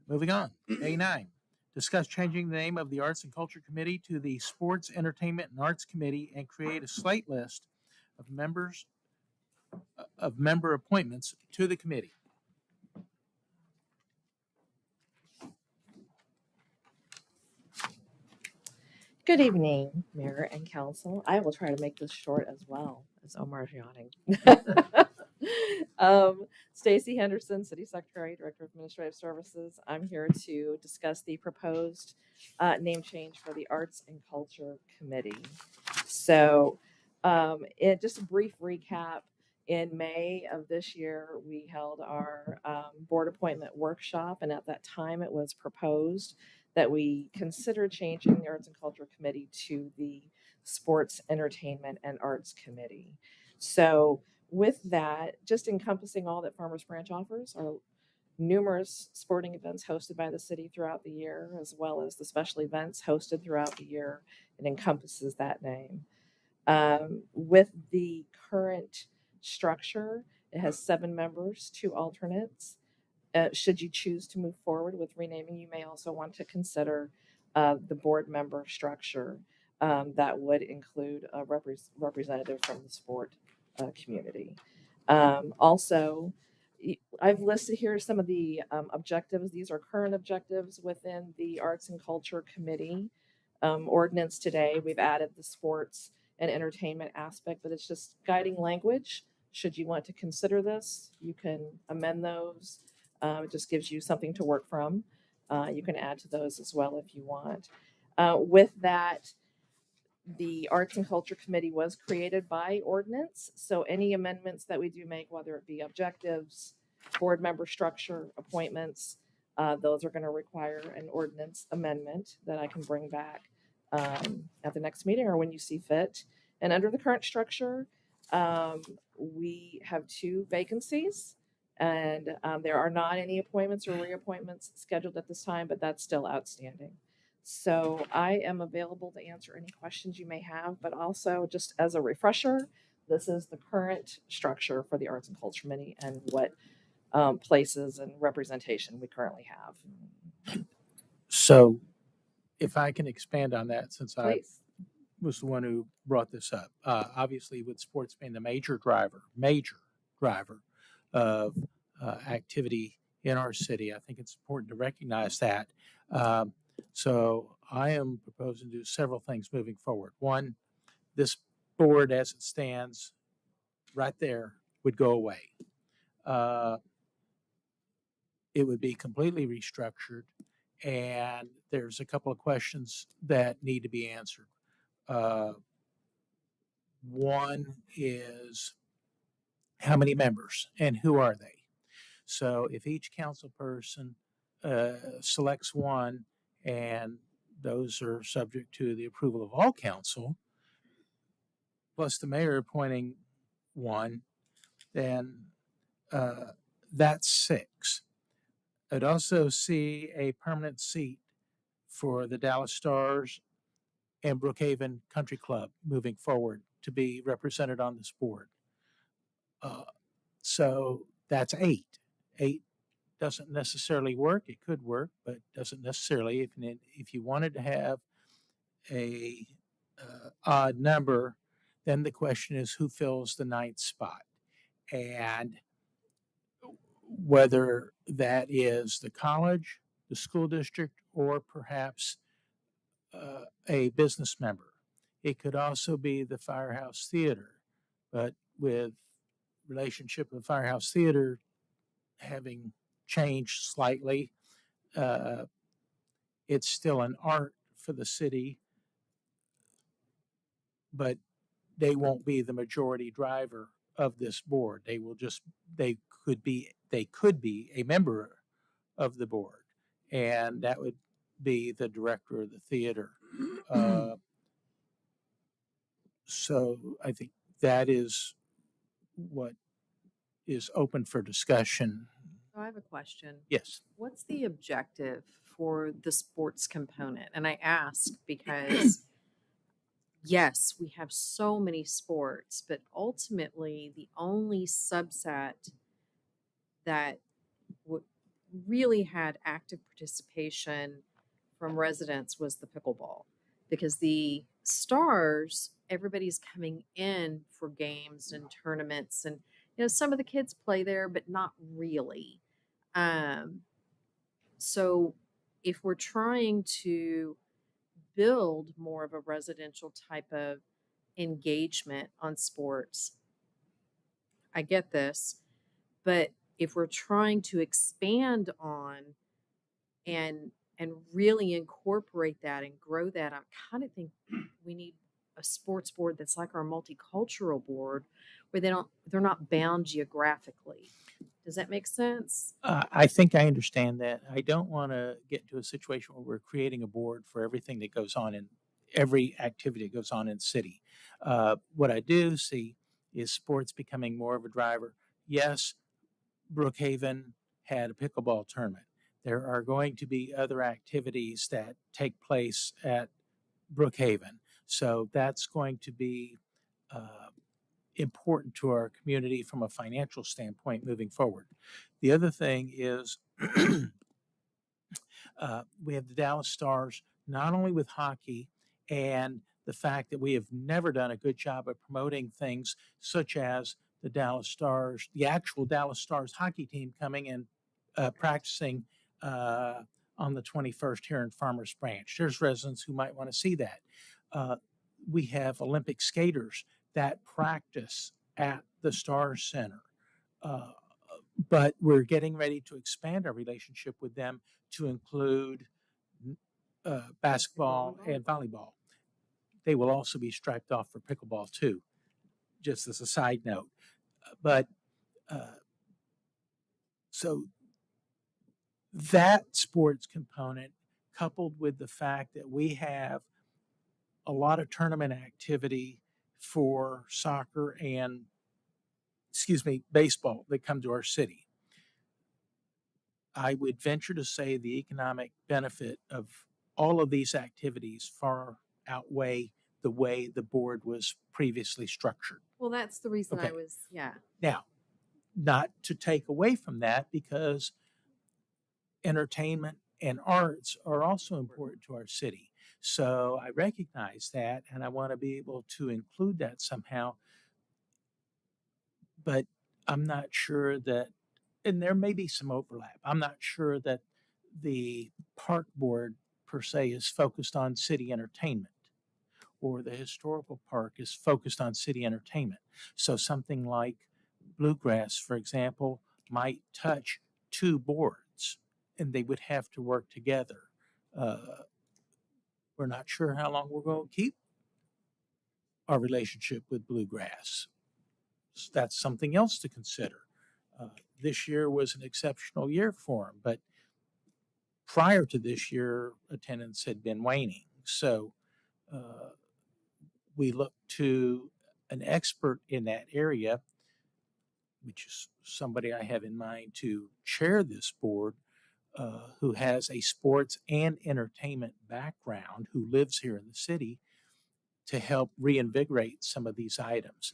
Moving on. A9, discuss changing the name of the Arts and Culture Committee to the Sports, Entertainment, and Arts Committee and create a slate list of member appointments to the committee. Good evening, Mayor and Council. I will try to make this short as well as Omar's yawning. Stacy Henderson, City Secretary, Director of Administrative Services. I'm here to discuss the proposed name change for the Arts and Culture Committee. So, just a brief recap. In May of this year, we held our board appointment workshop, and at that time, it was proposed that we consider changing the Arts and Culture Committee to the Sports, Entertainment, and Arts Committee. So, with that, just encompassing all that Farmers Branch offers are numerous sporting events hosted by the city throughout the year, as well as the special events hosted throughout the year. It encompasses that name. With the current structure, it has 7 members, 2 alternates. Should you choose to move forward with renaming, you may also want to consider the board member structure that would include a representative from the sport community. Also, I've listed here some of the objectives. These are current objectives within the Arts and Culture Committee ordinance today. We've added the sports and entertainment aspect, but it's just guiding language. Should you want to consider this, you can amend those. It just gives you something to work from. You can add to those as well if you want. With that, the Arts and Culture Committee was created by ordinance. So any amendments that we do make, whether it be objectives, board member structure, appointments, those are going to require an ordinance amendment that I can bring back at the next meeting or when you see fit. And under the current structure, we have 2 vacancies, and there are not any appointments or reappointments scheduled at this time, but that's still outstanding. So I am available to answer any questions you may have, but also just as a refresher, this is the current structure for the Arts and Culture Committee and what places and representation we currently have. So if I can expand on that, since I Please. was the one who brought this up, obviously with sports being the major driver of activity in our city, I think it's important to recognize that. So I am proposing to do several things moving forward. One, this board as it stands right there would go away. It would be completely restructured, and there's a couple of questions that need to be answered. One is how many members and who are they? So if each council person selects one, and those are subject to the approval of all council, plus the mayor appointing one, then that's 6. I'd also see a permanent seat for the Dallas Stars and Brookhaven Country Club moving forward to be represented on this board. So that's 8. 8 doesn't necessarily work. It could work, but doesn't necessarily. If you wanted to have a odd number, then the question is who fills the 9th spot, and whether that is the college, the school district, or perhaps a business member. It could also be the Firehouse Theater, but with relationship of Firehouse Theater having changed slightly, it's still an art for the city, but they won't be the majority driver of this board. They could be a member of the board, and that would be the director of the theater. So I think that is what is open for discussion. So I have a question. Yes. What's the objective for the sports component? And I ask because, yes, we have so many sports, but ultimately the only subset that really had active participation from residents was the pickleball, because the Stars, everybody's coming in for games and tournaments, and some of the kids play there, but not really. So if we're trying to build more of a residential type of engagement on sports, I get this, But if we're trying to expand on and really incorporate that and grow that, I kind of think we need a sports board that's like our multicultural board, where they're not bound geographically. Does that make sense? I think I understand that. I don't want to get into a situation where we're creating a board for everything that goes on in every activity that goes on in the city. What I do see is sports becoming more of a driver. Yes, Brookhaven had a pickleball tournament. There are going to be other activities that take place at Brookhaven. So that's going to be important to our community from a financial standpoint moving forward. The other thing is we have the Dallas Stars, not only with hockey and the fact that we have never done a good job of promoting things such as the Dallas Stars, the actual Dallas Stars hockey team coming and practicing on the 21st here in Farmers Branch. There's residents who might want to see that. We have Olympic skaters that practice at the Stars Center. But we're getting ready to expand our relationship with them to include basketball and volleyball. They will also be striped off for pickleball too, just as a side note. But so that sports component, coupled with the fact that we have a lot of tournament activity for soccer and, baseball that come to our city. I would venture to say the economic benefit of all of these activities far outweigh the way the board was previously structured. Well, that's the reason Okay. yeah. Now, not to take away from that, because entertainment and arts are also important to our city. So I recognize that, and I want to be able to include that somehow. But I'm not sure that, and there may be some overlap. I'm not sure that the park board per se is focused on city entertainment, or the historical park is focused on city entertainment. So something like Bluegrass, for example, might touch two boards and they would have to work together. We're not sure how long we're going to keep our relationship with Bluegrass. So that's something else to consider. This year was an exceptional year for them, but prior to this year, attendance had been waning. So we looked to an expert in that area, which is somebody I have in mind to chair this board, who has a sports and entertainment background, who lives here in the city, to help reinvigorate some of these items,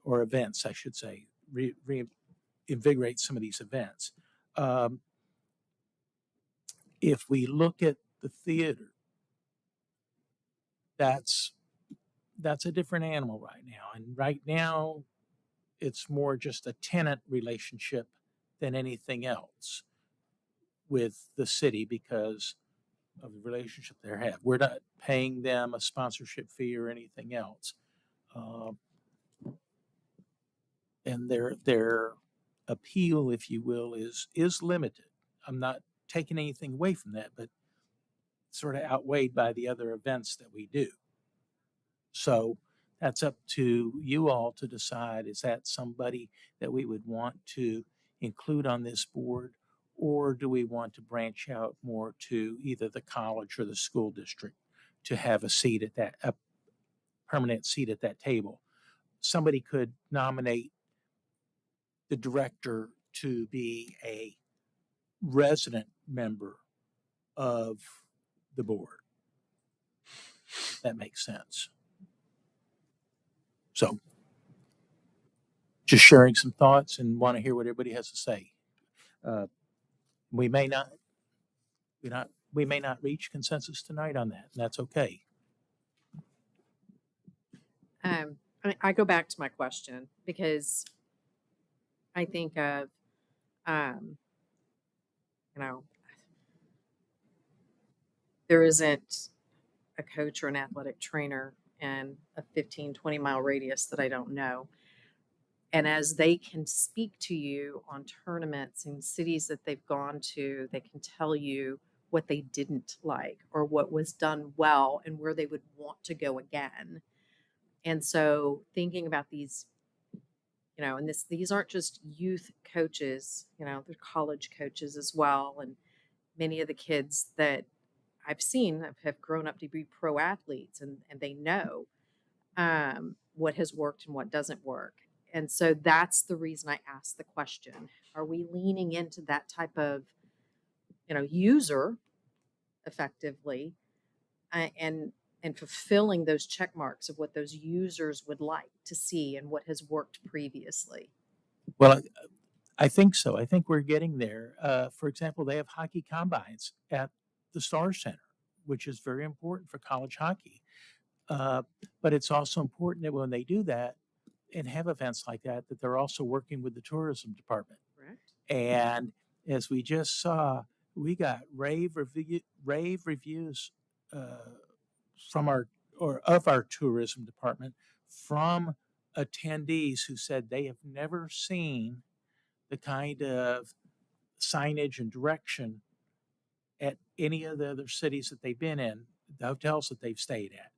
or events, I should say, reinvigorate some of these events. If we look at the theater, that's a different animal right now. And right now, it's more just a tenant relationship than anything else with the city because of the relationship they have. We're not paying them a sponsorship fee or anything else. And their appeal, if you will, is limited. I'm not taking anything away from that, but sort of outweighed by the other events that we do. So that's up to you all to decide, is that somebody that we would want to include on this board, or do we want to branch out more to either the college or the school district to have a seat at that, a permanent seat at that table? Somebody could nominate the director to be a resident member of the board. That makes sense. So just sharing some thoughts and want to hear what everybody has to say. We may not reach consensus tonight on that, and that's okay. I go back to my question because I think of, there isn't a coach or an athletic trainer in a 15, 20 mile radius that I don't know. And as they can speak to you on tournaments and cities that they've gone to, they can tell you what they didn't like or what was done well and where they would want to go again. And so thinking about these, and these aren't just youth coaches, they're college coaches as well. And many of the kids that I've seen have grown up to be pro athletes, and they know what has worked and what doesn't work. And so that's the reason I asked the question. Are we leaning into that type of, user effectively, and fulfilling those check marks of what those users would like to see and what has worked previously? Well, I think so. I think we're getting there. For example, they have hockey combines at the Star Center, which is very important for college hockey. But it's also important that when they do that and have events like that, that they're also working with the tourism department. Correct. And as we just saw, we got rave reviews of our tourism department from attendees who said they have never seen the kind of signage and direction at any of the other cities that they've been in, the hotels that they've stayed at.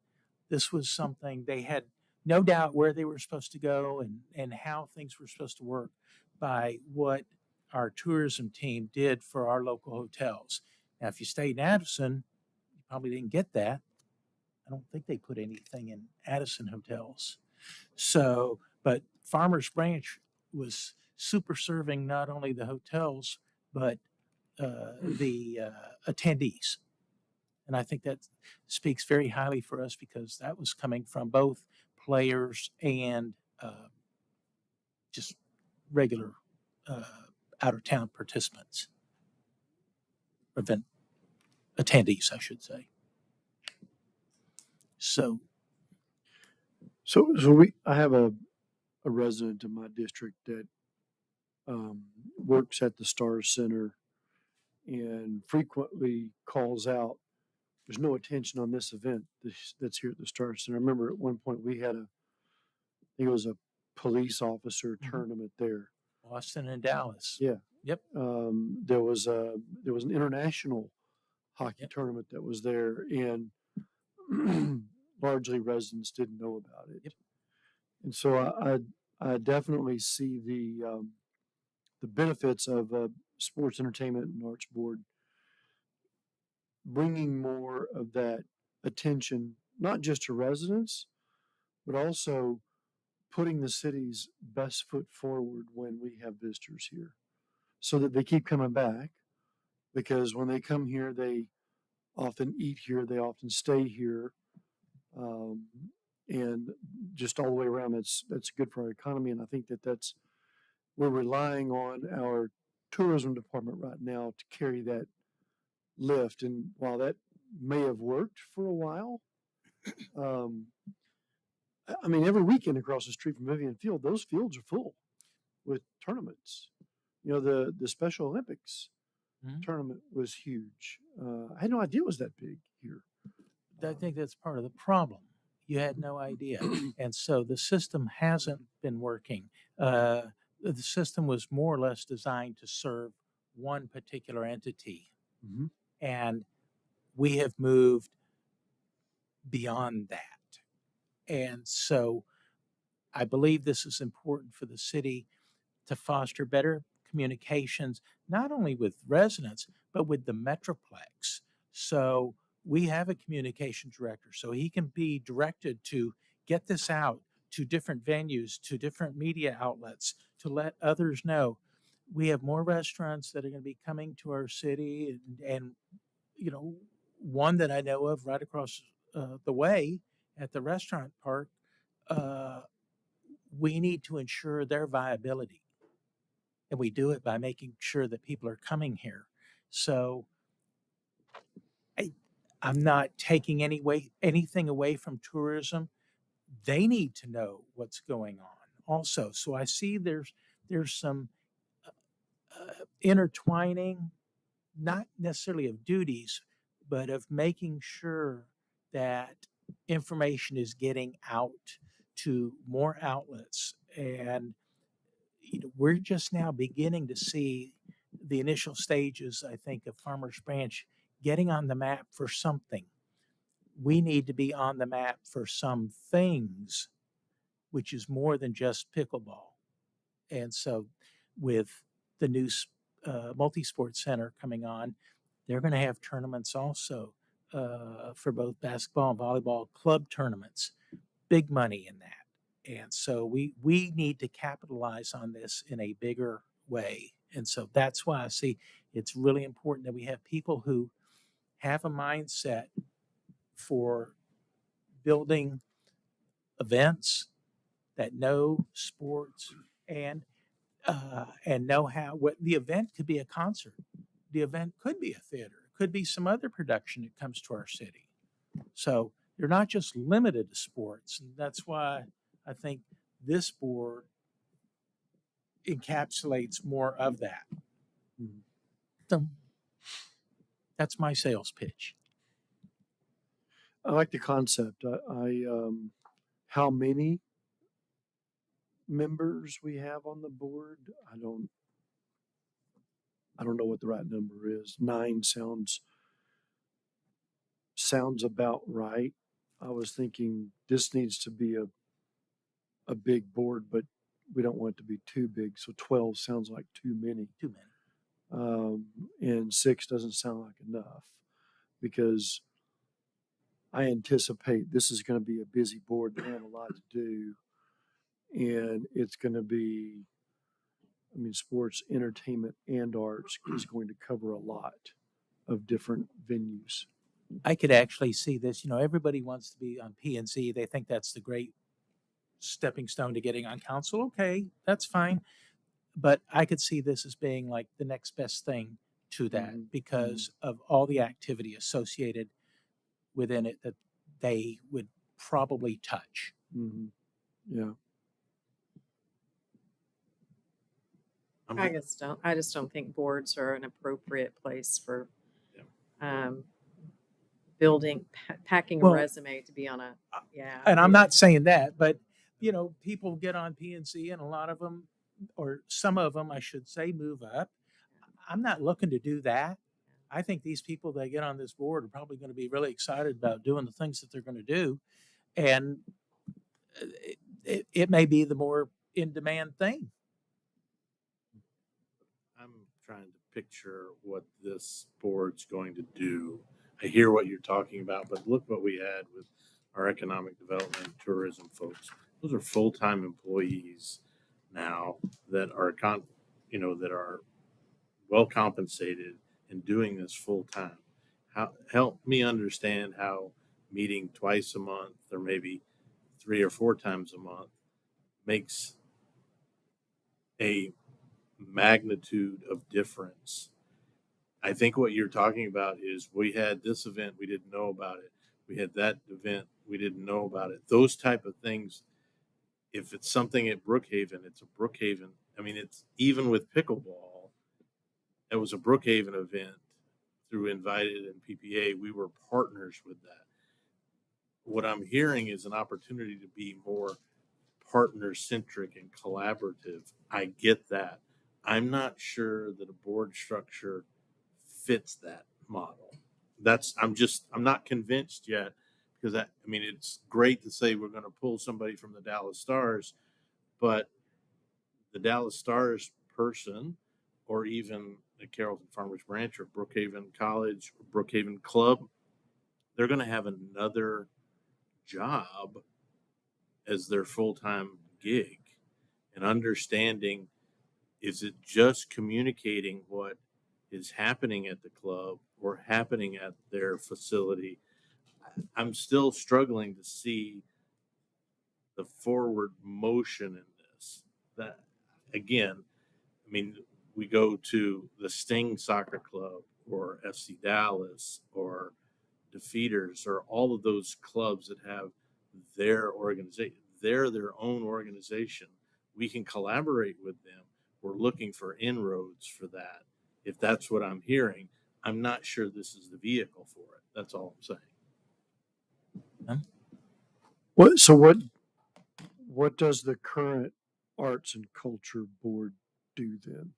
This was something they had no doubt where they were supposed to go and how things were supposed to work by what our tourism team did for our local hotels. Now, if you stayed in Addison, you probably didn't get that. I don't think they put anything in Addison hotels. So, but Farmers Branch was super serving not only the hotels, but the attendees. And I think that speaks very highly for us because that was coming from both players and just regular out of town participants, event attendees, I should say. So, I have a resident in my district that works at the Star Center and frequently calls out, there's no attention on this event that's here at the Star Center. I remember at one point we had I think it was a police officer tournament there. Boston and Dallas. Yeah. Yep. There was an international hockey tournament that was there, and largely residents didn't know about it. Yep. And so I definitely see the benefits of Sports Entertainment and Arts Board bringing more of that attention, not just to residents, but also putting the city's best foot forward when we have visitors here so that they keep coming back, because when they come here, they often eat here, they often stay here. And just all the way around, that's good for our economy. And I think we're relying on our tourism department right now to carry that lift. And while that may have worked for a while, I mean, every weekend across the street from Vivian Field, those fields are full with tournaments. The Special Olympics tournament was huge. I had no idea it was that big here. I think that's part of the problem. You had no idea. And so the system hasn't been working. The system was more or less designed to serve one particular entity. Mhm. And we have moved beyond that. And so I believe this is important for the city to foster better communications, not only with residents, but with the Metroplex. So we have a communication director, so he can be directed to get this out to different venues, to different media outlets, to let others know. We have more restaurants that are going to be coming to our city, and one that I know of right across the way at the restaurant park, we need to ensure their viability. And we do it by making sure that people are coming here. So I'm not taking anything away from tourism. They need to know what's going on also. So I see there's some intertwining, not necessarily of duties, but of making sure that information is getting out to more outlets. And we're just now beginning to see the initial stages, I think, of Farmers Branch getting on the map for something. We need to be on the map for some things, which is more than just pickleball. And so with the new multi-sport center coming on, they're going to have tournaments also for both basketball and volleyball club tournaments. Big money in that. And so we need to capitalize on this in a bigger way. And so that's why I see it's really important that we have people who have a mindset for building events, that know sports, and know how what the event could be. A concert, the event could be a theater, it could be some other production that comes to our city. So they're not just limited to sports, and that's why I think this board encapsulates more of that. So that's my sales pitch. I like the concept. How many members we have on the board, I don't know what the right number is. 9 sounds about right. I was thinking this needs to be a big board, but we don't want it to be too big. So 12 sounds like too many. Too many. And 6 doesn't sound like enough, because I anticipate this is going to be a busy board. They have a lot to do, and it's going to be, I mean, sports, entertainment, and arts is going to cover a lot of different venues. I could actually see this. Everybody wants to be on P&Z. They think that's the great stepping stone to getting on council. Okay, that's fine. But I could see this as being like the next best thing to that, because of all the activity associated within it that they would probably touch. Yeah. I just don't think boards are an appropriate place for packing a Well, resume to be on a, And I'm not saying that, but people get on P&Z, and a lot of them, or some of them, I should say, move up. I'm not looking to do that. I think these people that get on this board are probably going to be really excited about doing the things that they're going to do. And it may be the more in-demand thing. I'm trying to picture what this board's going to do. I hear what you're talking about, but look what we had with our economic development and tourism folks. Those are full-time employees now that are that are well compensated and doing this full-time. Help me understand how meeting twice a month, or maybe 3 or 4 times a month, makes a magnitude of difference. I think what you're talking about is, we had this event, we didn't know about it. We had that event, we didn't know about it. Those type of things. If it's something at Brookhaven, it's a Brookhaven. I mean, it's even with pickleball, it was a Brookhaven event through Invited and PPA. We were partners with that. What I'm hearing is an opportunity to be more partner-centric and collaborative. I get that. I'm not sure that a board structure fits that model. I'm not convinced yet, because it's great to say we're going to pull somebody from the Dallas Stars, but the Dallas Stars person, or even the Carrollton Farmers Branch or Brookhaven College or Brookhaven Club, they're going to have another job as their full-time gig. And understanding, is it just communicating what is happening at the club or happening at their facility? I'm still struggling to see the forward motion in this. That, again, we go to the Sting Soccer Club or FC Dallas or Defeaters, or all of those clubs that have their organization. They're their own organization. We can collaborate with them. We're looking for inroads for that. If that's what I'm hearing, I'm not sure this is the vehicle for it. That's all I'm saying. What does the current Arts and Culture Board do then?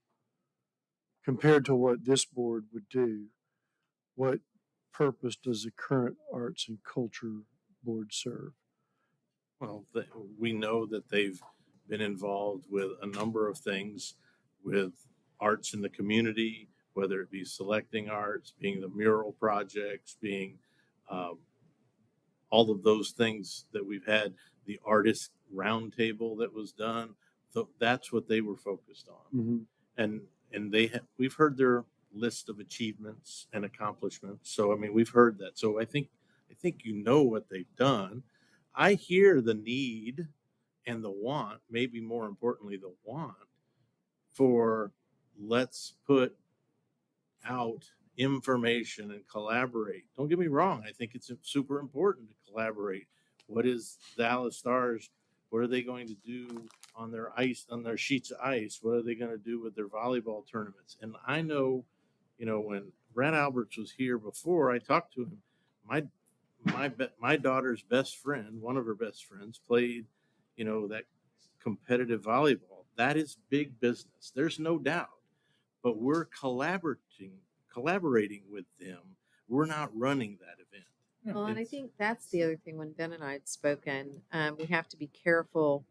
Compared to what this board would do, what purpose does the current Arts and Culture Board serve? Well, we know that they've been involved with a number of things with arts in the community, whether it be selecting arts, being the mural projects, being all of those things that we've had, the artist roundtable that was done. So that's what they were focused on. Mm-hmm. And we've heard their list of achievements and accomplishments. So I mean, we've heard that. So I think you know what they've done. I hear the need and the want, maybe more importantly, the want for let's put out information and collaborate. Don't get me wrong. I think it's super important to collaborate. What is Dallas Stars? What are they going to do on their ice, on their sheets of ice? What are they going to do with their volleyball tournaments? And I know, when Brad Alberts was here before, I talked to him. My daughter's best friend, one of her best friends, played, that competitive volleyball. That is big business. There's no doubt. But we're collaborating with them. We're not running that event. Well, and I It's- think that's the other thing when Ben and I had spoken, we have to be careful,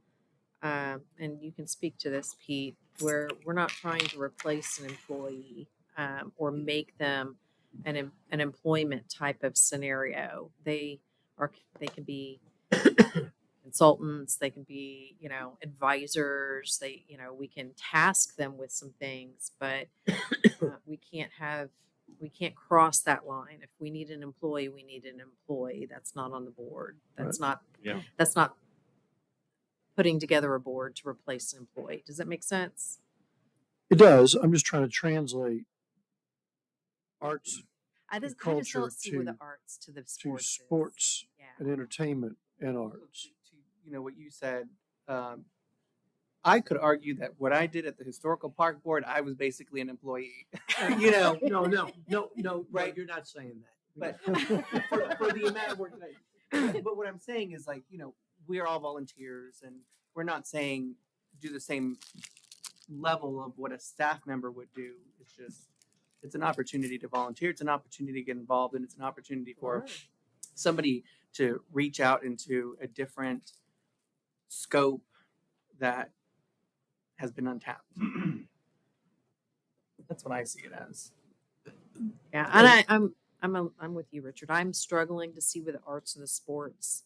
and you can speak to this, Pete, where we're not trying to replace an employee or make them an employment type of scenario. They can be consultants, they can be, advisors, we can task them with some things, but we can't cross that line. If we need an employee, we need an employee. That's not on the board. That's not putting together a board to replace an employee. Does that make sense? It does. I'm just trying to translate arts I just culture don't see where the to- arts to the to sports. is. sports Yeah. and entertainment and arts. What you said, I could argue that what I did at the historical park board, I was basically an employee. No, Right. you're not saying that. But for the amount of work that but what I'm saying is we're all volunteers and we're not saying do the same level of what a staff member would do. It's just it's an opportunity to volunteer, it's an opportunity to get involved, and it's an opportunity for somebody to reach out into a different scope that has been untapped. That's what I see it as. Yeah, and I'm with you, Richard. I'm struggling to see where the arts and the sports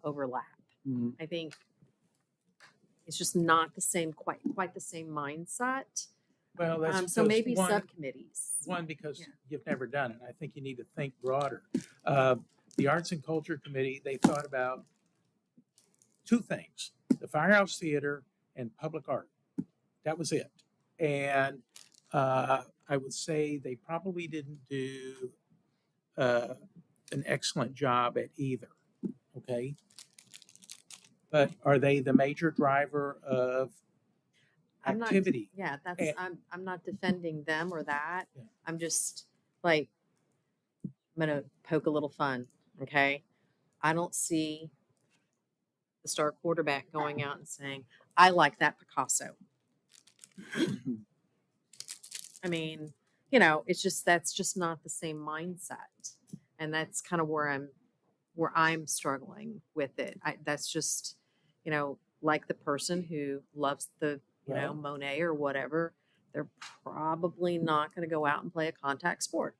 overlap. Mhm. I think it's just not the same, quite the same mindset. Well, that's So because maybe one, subcommittees. because Yeah. you've never done it. I think you need to think broader. The Arts and Culture Committee, they thought about two things: the Firehouse Theater and public art. That was it. And I would say they probably didn't do an excellent job at either. Okay. But are they the major driver of I'm not- activity? Yeah, that's And- I'm not defending them or that. Yeah. I'm just like I'm gonna poke a little fun. Okay. I don't see the star quarterback going out and saying, I like that Picasso. I mean, that's just not the same mindset. And that's kind of where I'm struggling with it. That's just, like the person who loves the, Well- Monet or whatever, they're probably not going to go out and play a contact sport.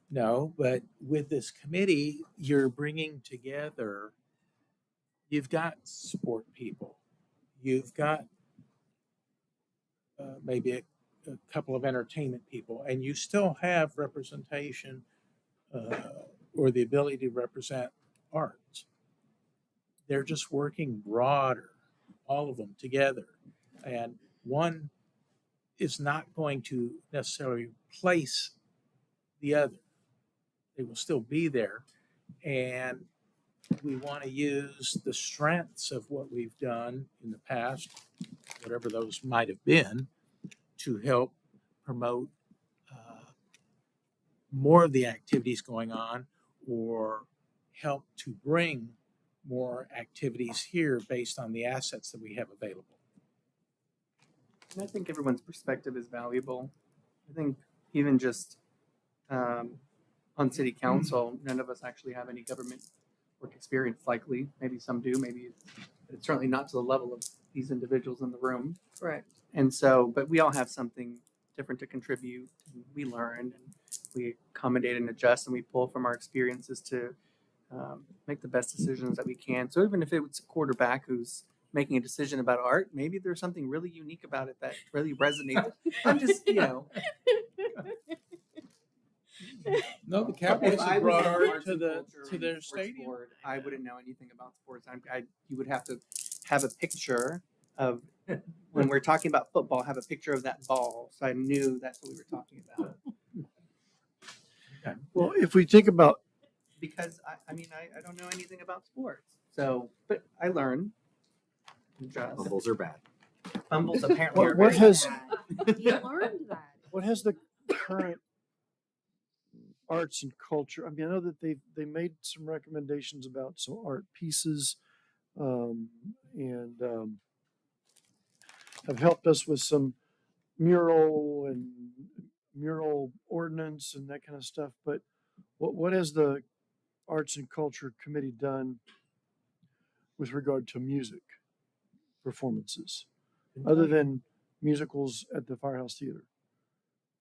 No, but with this committee, you're bringing together, you've got sport people, you've got maybe a couple of entertainment people, and you still have representation or the ability to represent arts. They're just working broader, all of them together. And one is not going to necessarily replace the other. They will still be there. And we want to use the strengths of what we've done in the past, whatever those might have been, to help promote more of the activities going on or help to bring more activities here based on the assets that we have available. And I think everyone's perspective is valuable. I think even just on city council, none of us actually have any government work experience. Likely, maybe some do. Maybe it's certainly not to the level of these individuals in the room. Correct. And so, but we all have something different to contribute. And we learn and we accommodate and adjust, and we pull from our experiences to make the best decisions that we can. So even if it's a quarterback who's making a decision about art, maybe there's something really unique about it that really resonates. I'm just, No, the If Cowboys I have was brought on art arts to and the culture to and their sports stadium. board, I wouldn't know anything about sports. You would have to have a picture of when we're talking about football. Have a picture of that ball, so I knew that's what we were talking about. Well, if we think about, Because I don't know anything about sports, so but I learn. Adjust. Fumbles are bad. Fumbles apparently are what very has bad. You learned that. what has the current arts and culture? I mean, I know that they made some recommendations about some art pieces, and have helped us with some mural ordinance and that kind of stuff. But what has the Arts and Culture Committee done with regard to music performances, other than musicals at the Firehouse Theater?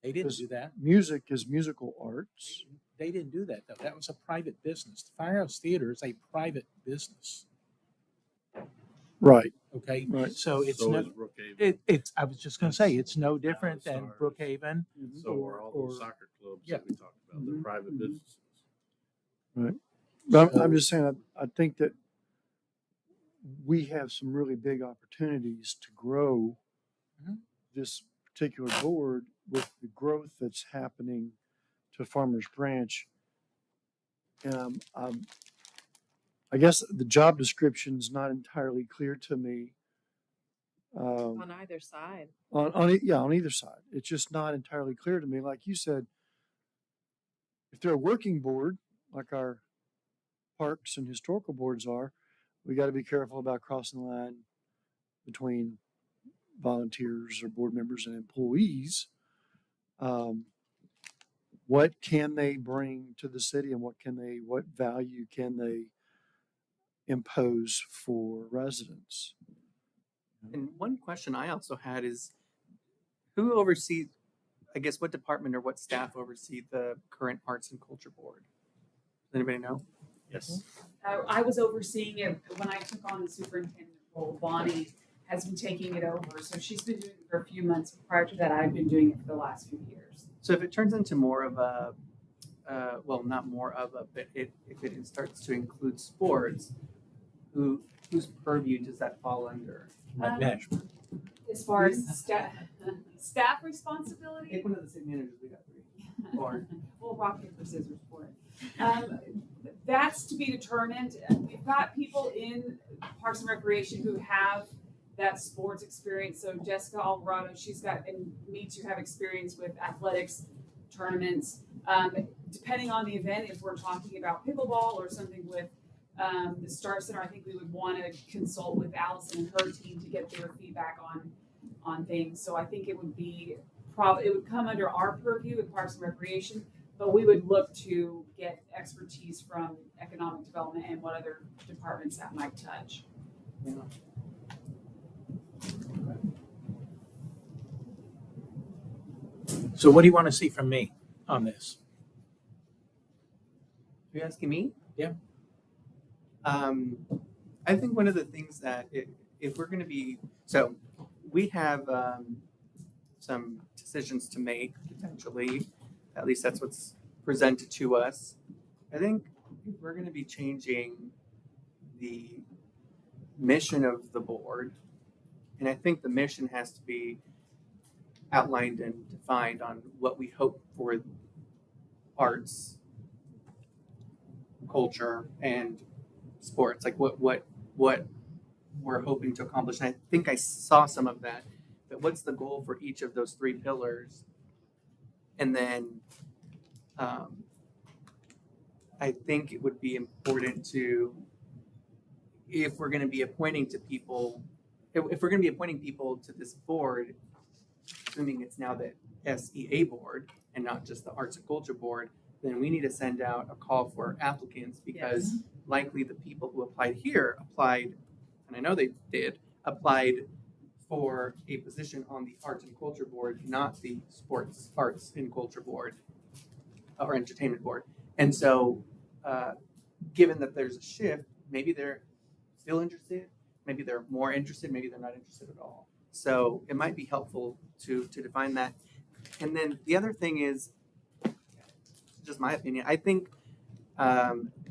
They didn't Because do that. music is musical arts. They didn't do that though. That was a private business. The Firehouse Theater is a private business. Right. Okay. Right. So it's So no, is Brookhaven. it's. I was just going to say it's no different than Stars. Brookhaven. So are all those or- soccer clubs yeah. that we talked about. They're private Mhm. businesses. But I'm just saying, I think that we have some really big opportunities to grow Mhm. this particular board with the growth that's happening to Farmers Branch. And I guess the job description is not entirely clear to me. On either side. On either side. It's just not entirely clear to me. Like you said, if they're a working board, like our parks and historical boards are, we got to be careful about crossing the line between volunteers or board members and employees. What can they bring to the city, and what value can they impose for residents? And one question I also had is, who oversees? I guess what department or what staff oversee the current Arts and Culture Board? Does anybody know? Yes. I was overseeing it when I took on the superintendent role. Bonnie has been taking it over, so she's been doing it for a few months. Prior to that, I've been doing it for the last few years. So if it turns into more of a, well, not more of a, but if it starts to include sports, whose purview does that fall under? Management. As far as staff responsibility, Pick one of the city managers. We got three. Or well, rock paper scissors for it. That's to be determined. We've got people in Parks and Recreation who have that sports experience. So Jessica Alvarado, she's got and needs to have experience with athletics tournaments. Depending on the event, if we're talking about pickleball or something with the Star Center, I think we would want to consult with Allison and her team to get their feedback on things. So I think it would be it would come under our purview at Parks and Recreation, but we would look to get expertise from economic development and what other departments that might touch. yeah. So what do you want to see from me on this? Are you asking me? Yeah. I think one of the things that if we're going to be, so we have some decisions to make potentially, at least that's what's presented to us. I think if we're going to be changing the mission of the board, and I think the mission has to be outlined and defined on what we hope for arts, culture, and sports, like what we're hoping to accomplish. And I think I saw some of that, but what's the goal for each of those three pillars? And then I think it would be important to, if we're going to be appointing people to this board, assuming it's now the SEA board and not just the Arts and Culture Board, then we need to send out a call for applicants because likely the people who applied here applied, and I know they did, applied for a position on the Arts and Culture Board, not the Sports, Arts and Culture Board or Entertainment Board. And so, given that there's a shift, maybe they're still interested, maybe they're more interested, maybe they're not interested at all. So it might be helpful to define that. And then the other thing is, just my opinion, I think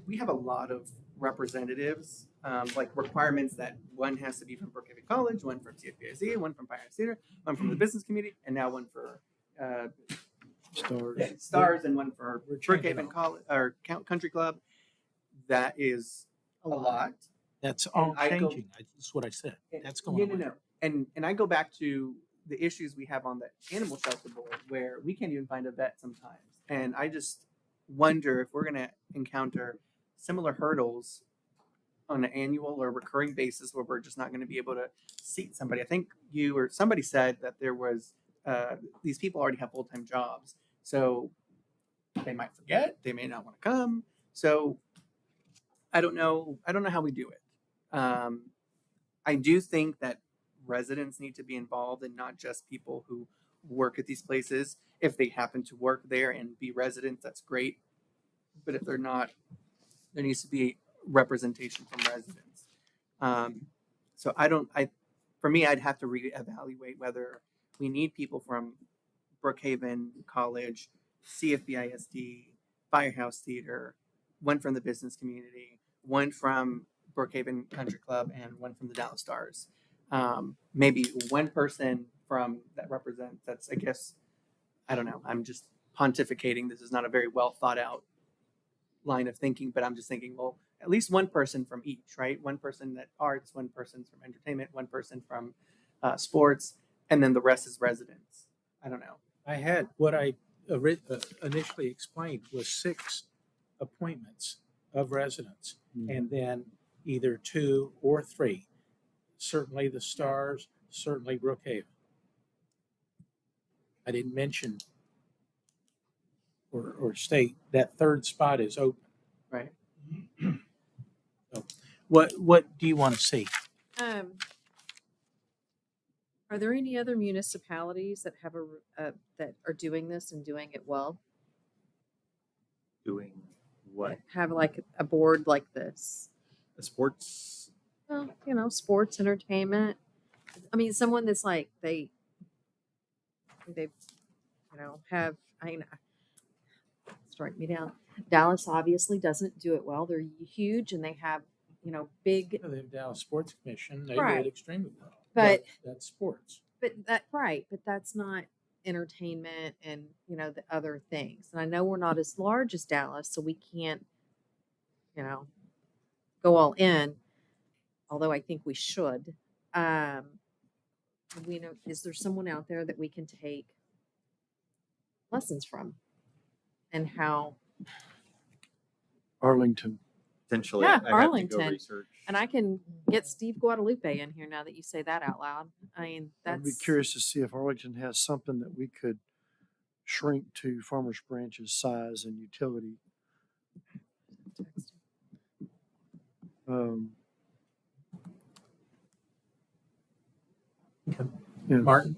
we have a lot of representatives, like requirements that one has to be from Brookhaven College, one from CFPIC, one from Pioneer Theater, one from the business community, and now one for Stars and one for We're changing Brookhaven all. College or Country Club. That is a lot. That's all I go- changing. That's what I said. That's going No, away. no, no. And I go back to the issues we have on the animal shelter board where we can't even find a vet sometimes. And I just wonder if we're going to encounter similar hurdles on an annual or recurring basis where we're just not going to be able to seat somebody. I think you or somebody said that there was these people already have full-time jobs. So they might forget, they may not want to come. So I don't know how we do it. I do think that residents need to be involved and not just people who work at these places. If they happen to work there and be residents, that's great. But if they're not, there needs to be representation from residents. So for me, I'd have to reevaluate whether we need people from Brookhaven College, CFBISD, Firehouse Theater, one from the business community, one from Brookhaven Country Club, and one from the Dallas Stars. Maybe one person from that represents, that's, I guess, I don't know. I'm just pontificating. This is not a very well thought out line of thinking, but I'm just thinking, well, at least one person from each, right? One person that arts, one person from entertainment, one person from sports, and then the rest is residents. I don't know. I had what I initially explained was 6 appointments of residents, and then either 2 or 3. Certainly the Stars, certainly Brookhaven. I didn't mention or state that third spot is open. Right. So, what do you want to see? Are there any other municipalities that have that are doing this and doing it well? Doing what? That have like a board like this? A sports? Well, sports, entertainment. I mean, someone that's like they have. Strike me down. Dallas obviously doesn't do it well. They're huge and they have big. They have Dallas Sports Commission. They do Right. it extremely well. But that's sports. But that's not entertainment and the other things. And I know we're not as large as Dallas, so we can't go all in. Although I think we should. Is there someone out there that we can take lessons from, and how? Arlington. Potentially, Yeah, I'd have to go Arlington. research. And I can get Steve Guadalupe in here now that you say that out loud. I mean, I'd be that's curious to see if Arlington has something that we could shrink to Farmers Branch's size and utility. Yeah. Martin?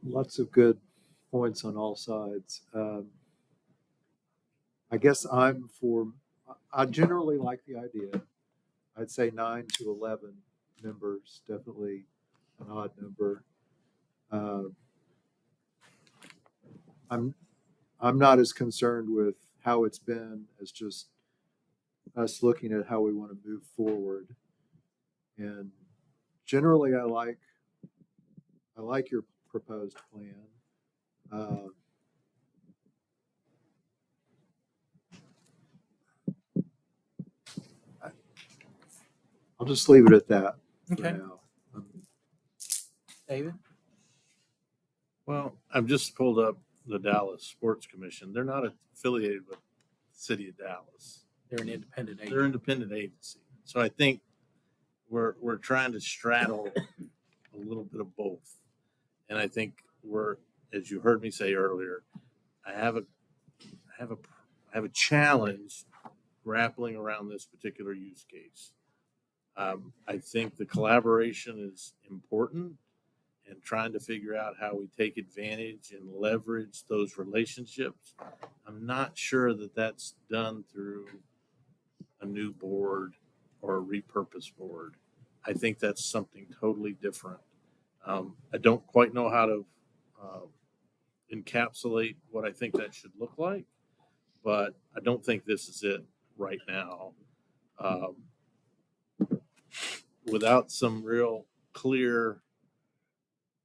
Lots of good points on all sides. I guess I generally like the idea. I'd say 9 to 11 members, definitely an odd number. I'm not as concerned with how it's been as just us looking at how we want to move forward. And generally, I like your proposed plan. I'll just leave it at that for Okay. now. David? Well, I've just pulled up the Dallas Sports Commission. They're not affiliated with the city of Dallas. They're an independent They're agency. an independent agency. So I think we're trying to straddle a little bit of both. And I think as you heard me say earlier, I have a challenge grappling around this particular use case. I think the collaboration is important and trying to figure out how we take advantage and leverage those relationships. I'm not sure that that's done through a new board or a repurposed board. I think that's something totally different. I don't quite know how to encapsulate what I think that should look like, but I don't think this is it right now. Without some real clear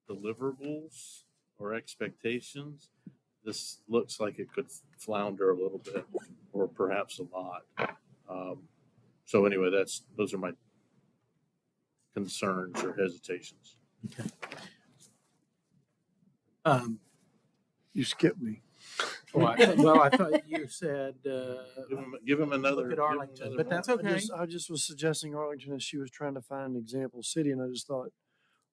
deliverables or expectations, this looks like it could flounder a little bit, or perhaps a lot. So anyway, those are my concerns or hesitations. Okay. You skipped me. I thought you said, Give him another. look at give him Arlington, another but one. that's okay. I just was suggesting Arlington as she was trying to find an example city, and I just thought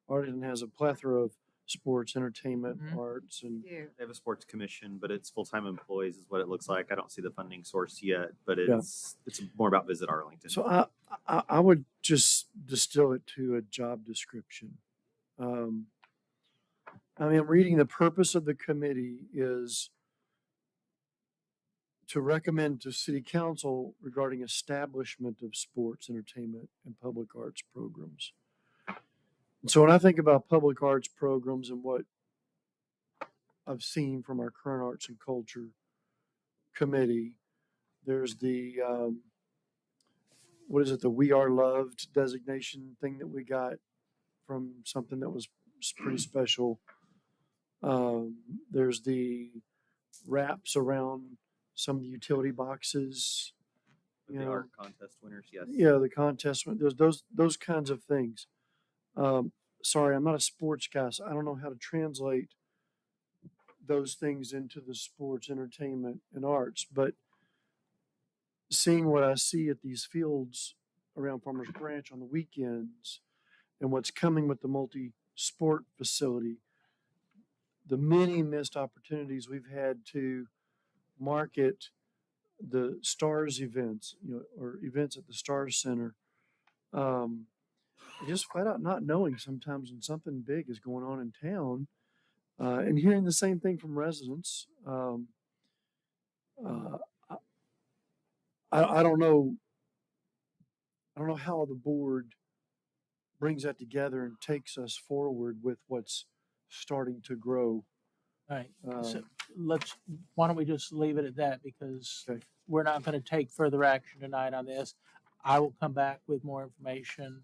Arlington has a plethora of sports, entertainment, Mhm. arts, and They have a sports commission, but it's full-time employees is what it looks like. I don't see the funding source yet, but Yeah. it's more about Visit Arlington. so I would just distill it to a job description. I mean, I'm reading the purpose of the committee is to recommend to city council regarding establishment of sports, entertainment, and public arts programs. And so when I think about public arts programs and what I've seen from our current arts and culture committee, there's the what is it, the We Are Loved designation thing that we got from something that was pretty special. There's the wraps around some of the utility boxes. With you the know. art contest winners, yes. Yeah, the contest, there's those kinds of things. Sorry, I'm not a sports guy, so I don't know how to translate those things into the sports, entertainment, and arts. But seeing what I see at these fields around Farmers Branch on the weekends and what's coming with the multi-sport facility, the many missed opportunities we've had to market the Stars events, or events at the Stars Center. Just flat out not knowing sometimes when something big is going on in town, and hearing the same thing from residents. I don't know. I don't know how the board brings that together and takes us forward with what's starting to grow. All right, so why don't we just leave it at that, because Okay. we're not going to take further action tonight on this. I will come back with more information,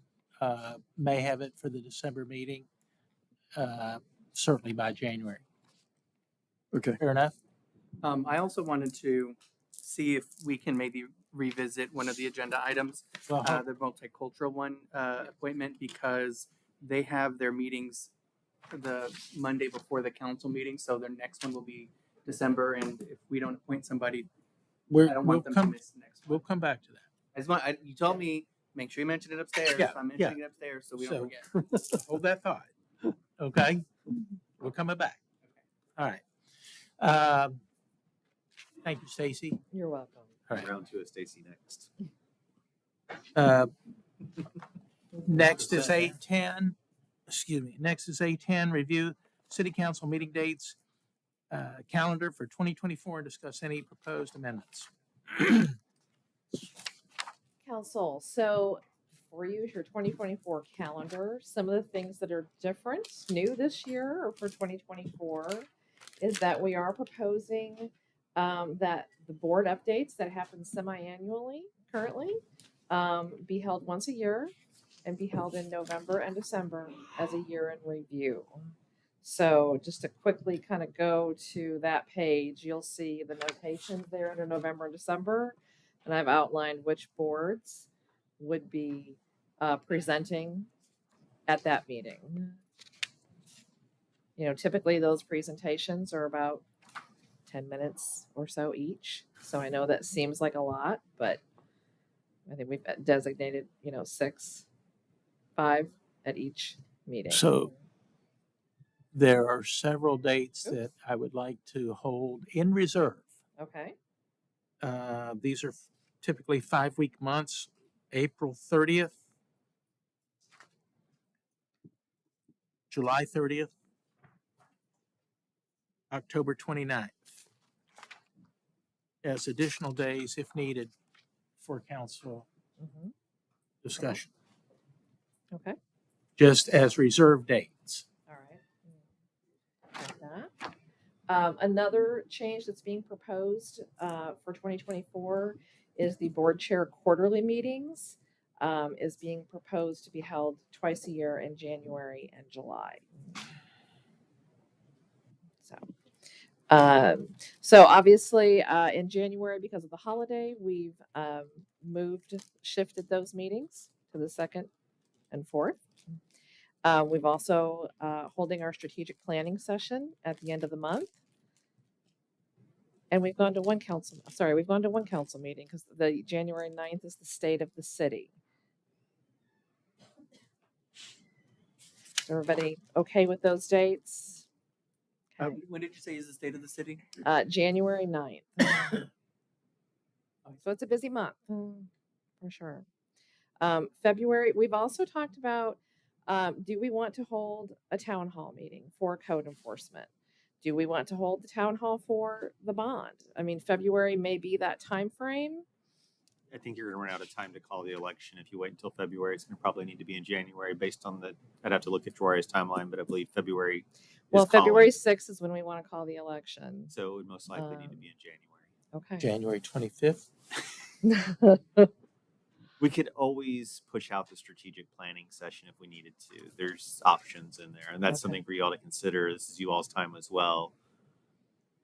may have it for the December meeting, certainly by January. Okay. Fair enough? I also wanted to see if we can maybe revisit one of the agenda items, Well, the multicultural one, appointment, because they have their meetings the Monday before the council meeting, so their next one will be December, and if we don't appoint somebody, I don't we'll want them to come, miss the next we'll one. come back to that. I just want, you told me, make sure you mention it upstairs, Yeah, so I'm mentioning it upstairs, so we don't So- forget. Hold that thought. Okay? We're coming back. All right. Thank you, Stacy. You're welcome. All right. Round two is Stacy next. Next is A10, next is A10, review city council meeting dates, calendar for 2024, and discuss any proposed amendments. Council, so for you, your 2024 calendar, some of the things that are different, new this year or for 2024, is that we are proposing that the board updates that happen semi-annually currently be held once a year and be held in November and December as a year in review. So just to quickly kind of go to that page, you'll see the notations there under November and December. And I've outlined which boards would be presenting at that meeting. Typically those presentations are about 10 minutes or so each. So I know that seems like a lot, but I think we've designated, 5 at each meeting. So there are several dates that I would like to hold in reserve. Okay. These are typically 5-week months, April 30th, July 30th, October 29th, as additional days if needed for council Mhm. discussion, Okay. just as reserve dates. All right. Got that. Another change that's being proposed for 2024 is the board chair quarterly meetings is being proposed to be held twice a year in January and July. So obviously in January, because of the holiday, we've shifted those meetings to the 2nd and 4th. We've also holding our strategic planning session at the end of the month. And we've gone to one council meeting because the January 9th is the state of the city. Is everybody okay with those dates? When did you say is the state of the city? January 9th. So it's a busy month for sure. February, we've also talked about, do we want to hold a town hall meeting for code enforcement? Do we want to hold the town hall for the bond? I mean, February may be that time frame. I think you're going to run out of time to call the election if you wait until February. It's going to probably need to be in January based on the. I'd have to look at Juarez's timeline, but I believe February. Well, is calling. February 6th is when we want to call the election. So it would most likely need to be in January. Okay. January 25th. We could always push out the strategic planning session if we needed to. There's options in there, and that's something for you all to consider. This is you all's time as well.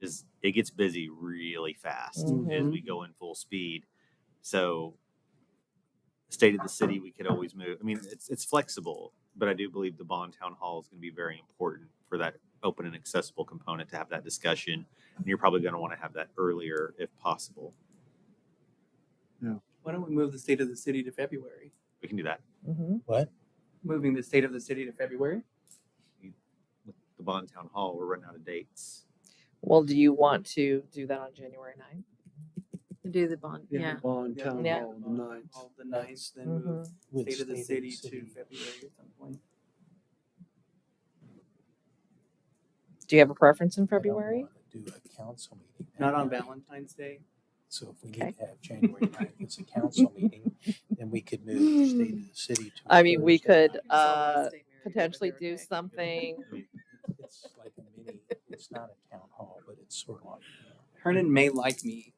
Is it gets busy really fast as we go in full speed. So, state of the city, we could always move. I mean, it's flexible, but I do believe the bond town hall is going to be very important for that open and accessible component to have that discussion. And you're probably going to want to have that earlier if possible. Why don't we move the state of the city to February? We can do that. What? Moving the state of the city to February? With the bond town hall, we're running out of dates. Well, do you want to do that on January 9th? Do the bond, Yeah, yeah. the bond town Yeah. hall, the 9th. The 9th, then move With state of the state city to February at some point. Do you have a preference in I don't February? wanna do a council meeting. Not on Valentine's Day. So if we Okay. need to have January 9th, it's a council meeting, then we could move the state of the city to. a I mean, we Thursday could night. potentially do something. It's like a mini, it's not a town hall, but it's sort of like, Hernan may like me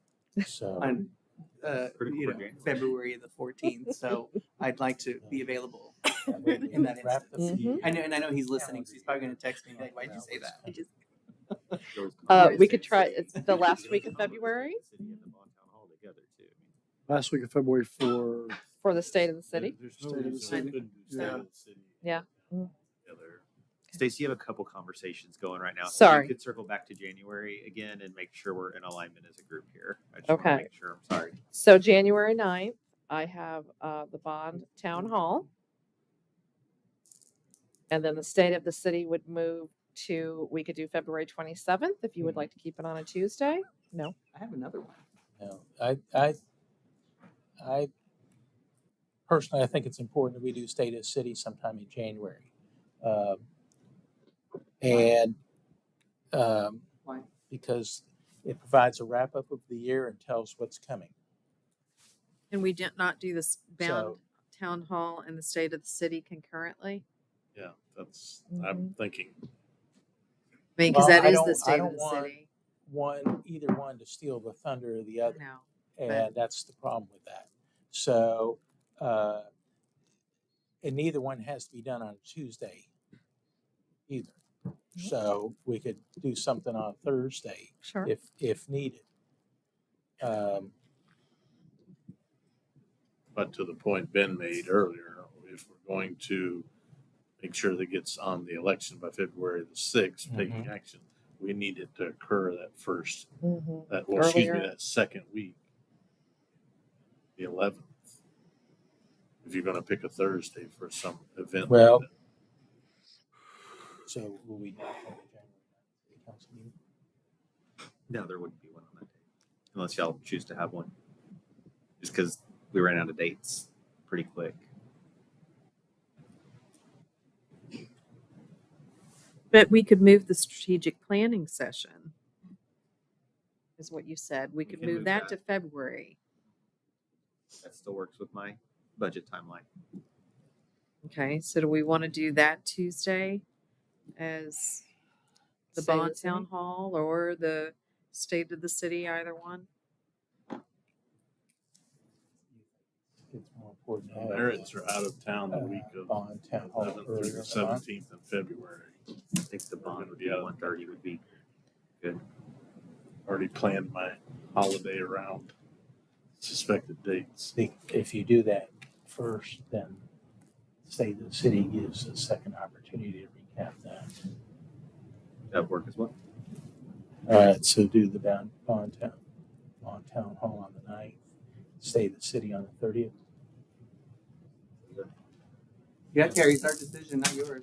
so. on Pretty you know, cool, January. February the 14th, so I'd like to be available that way we in that wrap the instance. feed. I know he's listening, so he's probably going to text me like, "Why'd you say that?" We could try, it's the last week of February Last week of February for the state of the city. There's no State of the reason we city. couldn't do state Yeah. of the city. Yeah. Together. Stacey, you have a couple conversations going right now. So Sorry. you could circle back to January again and make sure we're in alignment as a group here. I just want to Okay. make sure. I'm sorry. So January 9th, I have the bond town hall. And then the state of the city would move to, we could do February 27th if you would like to keep it on a Tuesday. No. I have another one. No, I personally, I think it's important that we do state of the city sometime in January. And Why? because it provides a wrap up of the year and tells what's coming. And we did not do this bound So- town hall and the state of the city concurrently? Yeah, that's, I'm thinking. I mean, because Well, that I is don't- the I state don't of the want city. either one to steal the thunder of the other. No. And that's the problem with that. So, and neither one has to be done on Tuesday either. So we could do something on Thursday Sure. if needed. But to the point Ben made earlier, if we're going to make sure that gets on the election by February the 6th, taking action, we need it to occur that first, Earlier. that second week, the 11th. If you're going to pick a Thursday for some event. like Well, that. So will we not have a January 9th city council meeting? No, there wouldn't be one on that day, unless y'all choose to have one. Just because we ran out of dates pretty quick. But we could move the strategic planning session, is what you said. We could can move move that that. to February. That still works with my budget timeline. Okay, so do we want to do that Tuesday as the State of Bond the city? Town Hall or the State of the City, either one? It's more important to The have Merritts are out of town the week of Bond Town Hall 11th through earlier the in the month. 17th in February. I think the bond would be 1:30 would be good. Already planned my holiday around suspected dates. If you do that first, then State of the City gives a second opportunity to recap that. That would work as well. All right, so do the Bond Town Hall on the 9th, State of the City on the 30th. Yeah, Terry, it's our decision, not yours.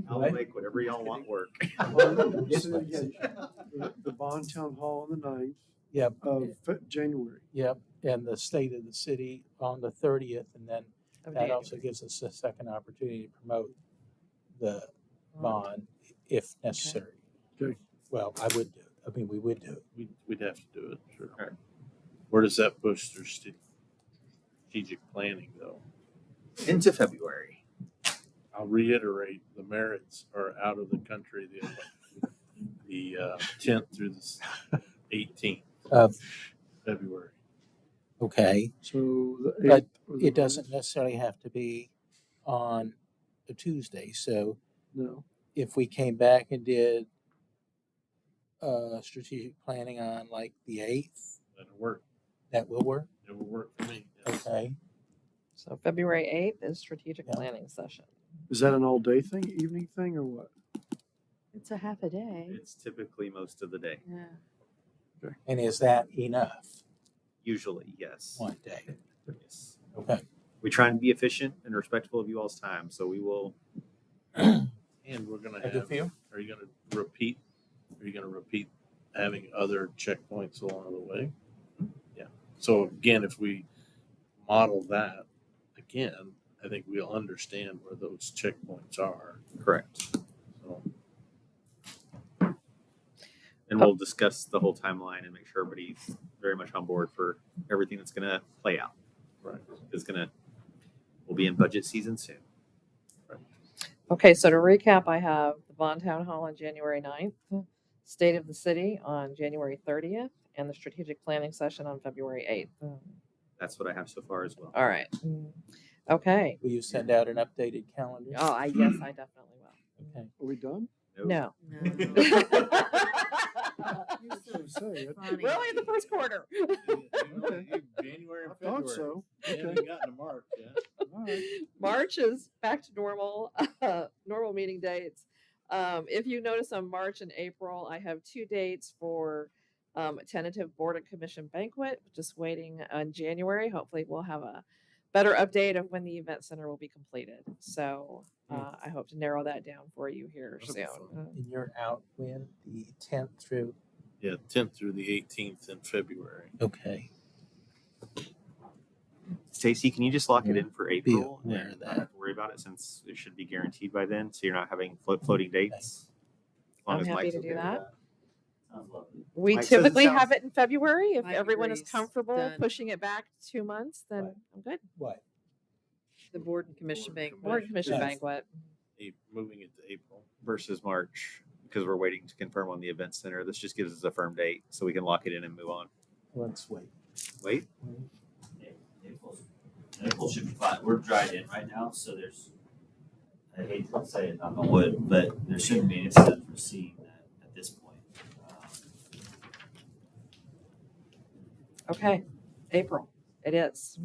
I'll What? make whatever y'all want work. Yes, So, please. yeah, the Bond Town Hall on the 9th Yep, of January. yep, and the State of the City on the 30th, and then Of that January. also gives us a second opportunity to promote the bond if necessary. Okay. Well, I would do it. I mean, we would do it. We'd have to do it, sure. Right. Where does that push their strategic planning though? Into February. I'll reiterate, the Merritts are out of the country the 10th through the 18th Of February. Okay, So the But 8th or the it doesn't 9th? necessarily have to be on a Tuesday. So No. if we came back and did strategic planning on like the 8th, That'll work. that will work. It will work for me. yes. Okay. So February 8th is strategic Yeah. planning session. Is that an all day thing, evening thing, or what? It's a half a day. It's typically most of the day. Yeah. And is that enough? Usually, yes. One day. Yes. Okay. We try and be efficient and respectful of you all's time, so we will. And we're gonna Good have, for you? are you gonna repeat having other checkpoints along the way? Yeah. So again, if we model that again, I think we'll understand where those checkpoints are. Correct. So And we'll discuss the whole timeline and make sure everybody's very much on board for everything that's going to play out. Right. We'll be in budget season soon. Okay, so to recap, I have the Bond Town Hall on January 9th, State of the City on January 30th, and the strategic planning session on February 8th. That's what I have so far as well. All right. Okay. Will you send out an updated calendar? Oh, yes, I definitely will. Okay. Are we done? No. That's what I'm saying. Funny. Really, in the first quarter. January and I thought February. so. We Okay. haven't gotten to March yet. All right. March is back to normal, normal meeting dates. If you notice on March and April, I have 2 dates for a tentative board and commission banquet. Just waiting on January. Hopefully, we'll have a better update of when the event center will be completed. So I hope to narrow that down for you here That'll be soon. fun. And you're out when? The 10th through? Yeah, 10th through the 18th in February. Okay. Stacy, can you just lock it Yeah. in for Be April? aware and of not that. have to worry about it since it should be guaranteed by then, so you're not having floating dates. As long I'm as happy Mike's to do okay with that. Sounds lovely. We Mike says it typically sounds- have it in February. If Mike everyone is agrees. comfortable Done. pushing it back 2 months, then Right. I'm good. What? The board and commission Board and banquet. Board and commission Yes. banquet. Moving it to April. Versus March, because we're waiting to confirm on the event center. This just gives us a firm date so we can lock it in and move on. Let's wait. Wait, April should be fine. We're dried in right now, so I hate to say it, knock on wood, but there shouldn't be an incident for seeing that at this point. Okay, April, it is.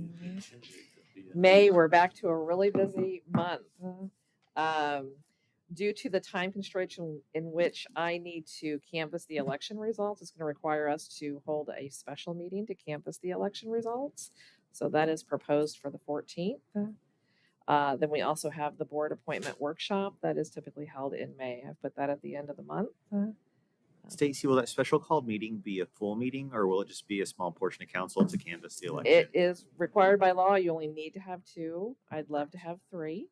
May, we're back to a really busy month. Due to the time constraint in which I need to canvass the election results, it's going to require us to hold a special meeting to canvass the election results. So that is proposed for the 14th. Then we also have the board appointment workshop that is typically held in May. I've put that at the end of the month. Stacy, will that special called meeting be a full meeting, or will it just be a small portion of council to canvass the election? It is required by law. You only need to have 2. I'd love to have 3,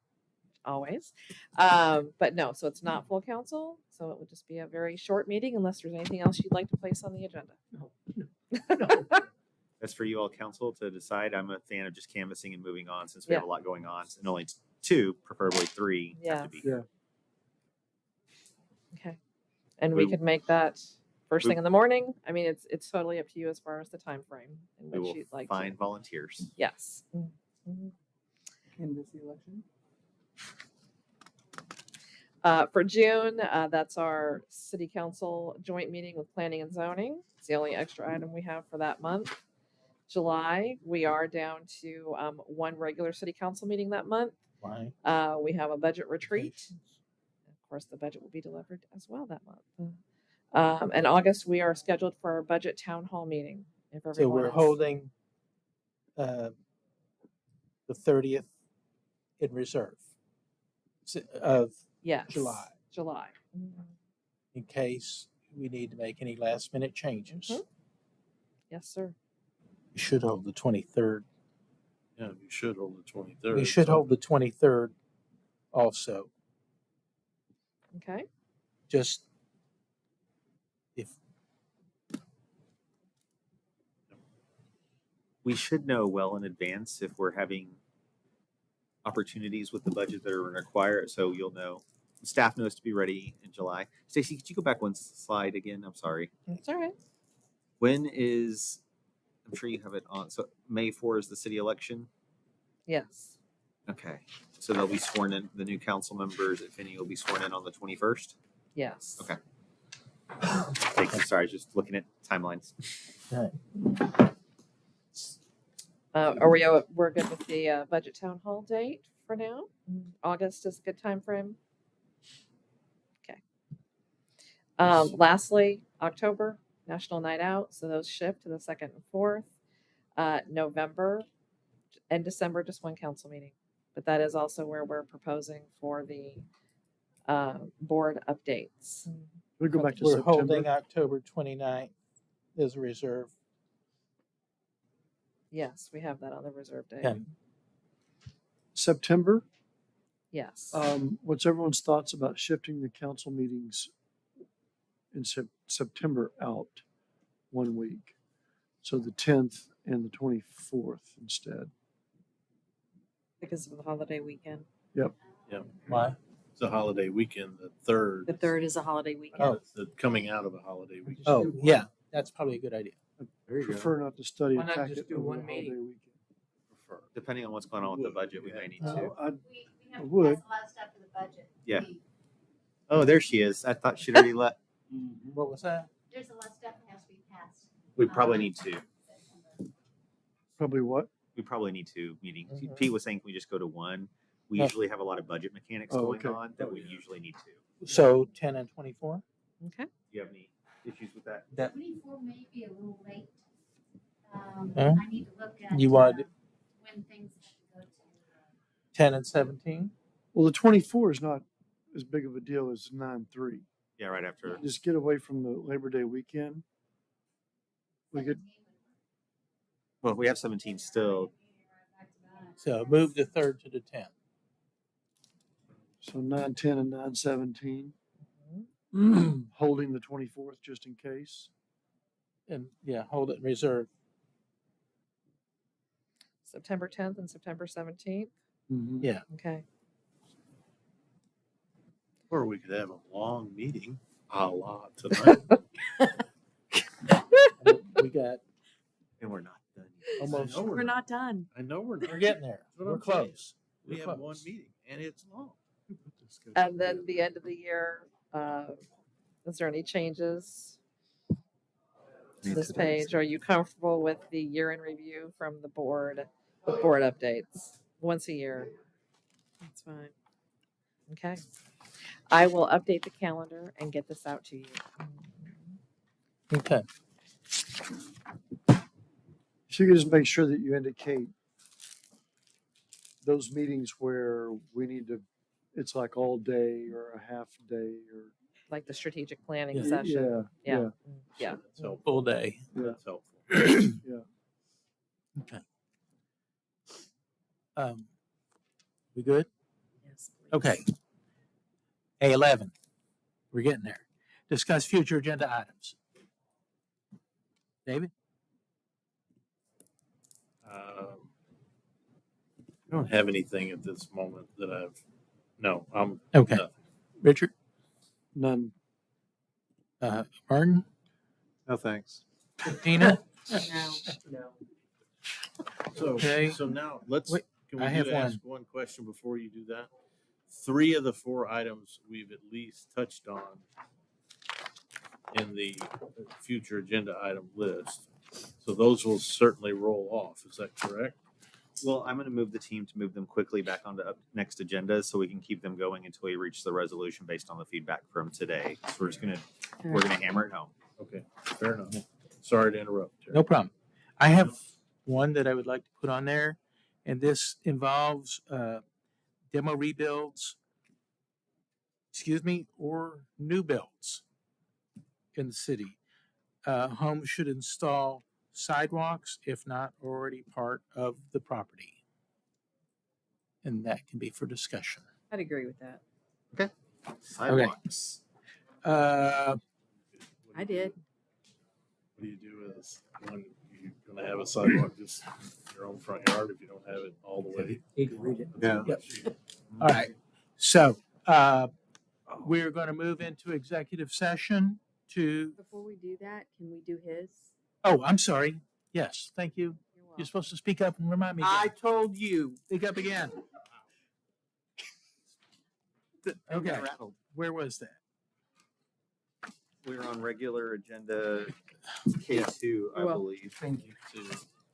always. But no, so it's not full council. So it would just be a very short meeting unless there's anything else you'd like to place on the agenda. That's for you all council to decide. I'm a fan of just canvassing and moving on since we have Yeah. a lot going on, and only 2, preferably 3, have to be Yeah. here. Okay. And we We- could make that first we- thing in the morning. I mean, it's totally up to you as far as the time frame in We which will you'd like find to. volunteers. Yes. Mhm. Canvass the election. For June, that's our city council joint meeting with planning and zoning. It's the only extra item we have for that month. July, we are down to 1 regular city council meeting that month. Why? We have a budget retreat. Of course, the budget will be delivered as well that month. In August, we are scheduled for our budget town hall meeting. If So everyone we're is- holding the 30th in reserve of yes, July, July. in case we need to make any last minute changes. Mhm. Yes, sir. We should hold the 23rd. Yeah, you should hold the 23rd. We should hold the 23rd also, Okay. just if, We should know well in advance if we're having opportunities with the budget that are required, so you'll know. Staff knows to be ready in July. Stacy, could you go back 1 slide again? I'm sorry. It's all right. When is, I'm sure you have it on, so May 4 is the city election? Yes. Okay, so they'll be sworn in, the new council members, if any, will be sworn in on the 21st? Yes. Okay. Thank you, sorry, just looking at timelines. We're good with the budget town hall date for now? August is a good time frame. Okay. Lastly, October, National Night Out, so those shift to the 2nd and 4th. November and December, just 1 council meeting. But that is also where we're proposing for the board updates. We go back to we're holding September. October 29th as a reserve. Yes, we have that on the reserve day. Yeah. September. Yes. What's everyone's thoughts about shifting the council meetings in September out 1 week? So the 10th and the 24th instead. Because of the holiday weekend. Yep. Why? It's a holiday weekend, the 3rd. The 3rd is a holiday weekend. Oh. The coming out of a holiday weekend. Oh, yeah, that's probably a good idea. Prefer not to study a Why not packet just do over one a holiday meeting? weekend. Prefer. Depending on what's going on with the budget, we may need to. No, I We have to would. pass a lot of stuff for the budget. Yeah. We- Oh, there she is. I thought she'd already let, What was that? There's a lot of stuff that has to be passed. we probably need to. probably what? We probably need 2 meetings. Mhm. Pete was saying, can we just go to 1? We No. usually have a lot of budget mechanics Oh, going okay. on that we usually need 2. So 10 and 24? Okay. Do you have any issues with that? That, 24 may be a little late. Huh? I need to look at. You wanted- when things have to go to. 10 and 17? Well, the 24 is not as big of a deal as 9/3. Yeah, right after. Just get away from the Labor Day weekend. We could, Well, we have 17 still. So move the 3rd to the 10th. so 9/10 and 9/17. Holding the 24th just in case. And yeah, hold it in reserve. September 10th and September 17th. Yeah. Okay. Or we could have a long meeting, a la tonight. We got And we're not done almost, I know We're not done. I know we're not. we're getting there. That's what We're I'm saying. close. We We're have 1 close. meeting and it's long. And then the end of the year, is there any changes to this page? Are you comfortable with the year in review from the board, with board updates once a year? That's fine. Okay. I will update the calendar and get this out to you. Okay. So you can just make sure that you indicate those meetings where we need to, it's like all day or a half day or. Like the strategic planning Yeah. session. Yeah, Yeah. Yeah. That's helpful. Full day. Yeah. That's helpful. Yeah. Okay. We good? Yes. please. Okay. A11. We're getting there. Discuss future agenda items. David? I don't have anything at this moment that no, Okay. nothing. Richard? None. Martin? No, thanks. Tina? No. So, Okay. so now Wait, can I we have ask one question before you do that? 3 of the 4 items we've at least touched on in the future agenda item list. So those will certainly roll off. Is that correct? Well, I'm going to move the team to move them quickly back onto next agendas so we can keep them going until we reach the resolution based on the feedback from today. So we're just going to, we're going to hammer it home. Okay, fair enough. Sorry to interrupt. Terry. No problem. I have one that I would like to put on there, and this involves demo rebuilds, or new builds in the city. Homes should install sidewalks if not already part of the property. And that can be for discussion. I'd agree with that. Sidewalks. Uh, I did. What do you do is when you're going to have a sidewalk just in your own front yard if you don't have it all the way? He can read it. Yeah. Yep. All right. So we're going to move into executive session to, Before we do that, can we do his? oh, I'm sorry. Yes, thank you. You're You're welcome. supposed to speak up and remind me. I again. told you. Speak up again. Okay. Where was that? We're on regular agenda K2, I Well, believe. Thank you.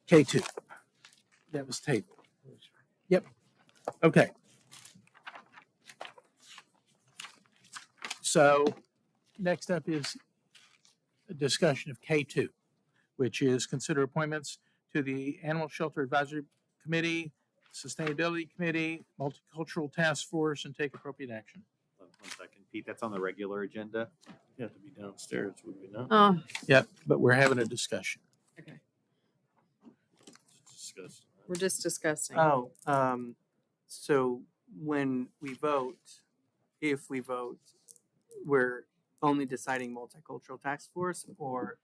K2. That was tabled. Yep. Okay. So next up is a discussion of K2, which is consider appointments to the Animal Shelter Advisory Committee, Sustainability Committee, Multicultural Task Force, and take appropriate action. 1 second, Pete, that's on the regular agenda. You have to be downstairs, would we not? Oh, Yep, but we're having a discussion. okay. Discuss. We're just discussing. Oh, so when we vote, if we vote, we're only deciding multicultural task force, or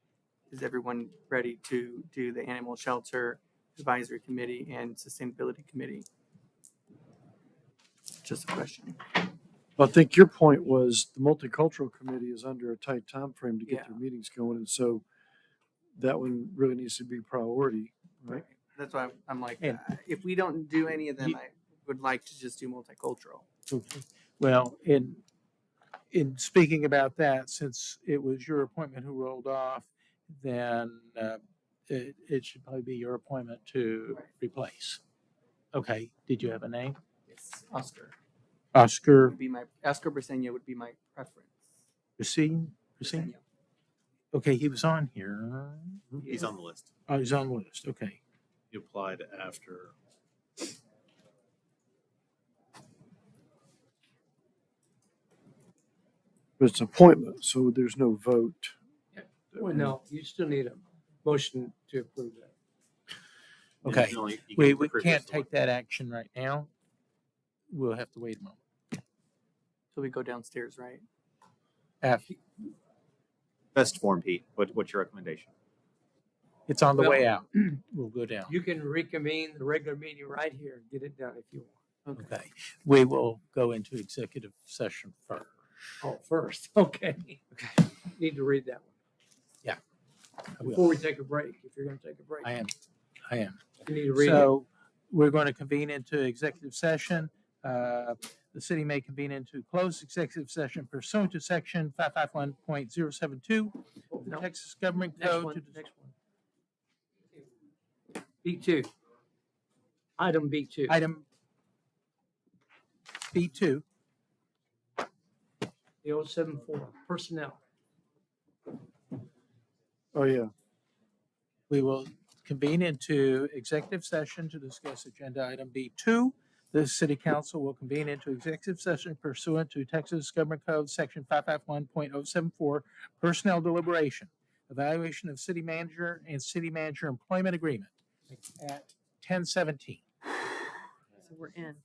is everyone ready to do the animal shelter advisory committee and sustainability committee? Just a question. I think your point was the multicultural committee is under a tight time frame to get Yeah. their meetings going, and so that one really needs to be priority, right? That's why I'm like, And- if we don't do any of them, You- I would like to just do multicultural. Okay. Well, in speaking about that, since it was your appointment who rolled off, then it should probably be your appointment to replace. Okay, did you have a name? Yes, Oscar Oscar would be Oscar Briseño would be my preference. Racine? Racine? Okay, he was on here. He's on the list. Oh, he's on the list. Okay. You applied after. But it's appointment, so there's no vote. Well, no, you still need a motion to approve that. And Okay. you can only- you can We approve can't this one. take that action right now. We'll have to wait a moment. So we go downstairs, right? After, Best form, Pete. What's your recommendation? it's on the Well- way out. We'll go down. You can reconvene the regular meeting right here and get it done if you want. Okay. We will go into executive session first. Oh, first, okay. Okay. Need to read that one I will. before we take a break, if you're gonna take a break. I am. You need to read it. So we're going to convene into executive session. The city may convene into closed executive session pursuant to section 551.072 Oh, of the no, Texas Government Next Code. one, next one. B2. Item B2. Item B2, The 074, personnel. Oh, yeah. we will convene into executive session to discuss agenda item B2, This city council will convene into executive session pursuant to Texas Government Code Section 551.074, personnel deliberation, evaluation of city manager and city manager employment agreement at 10:17. So we're in.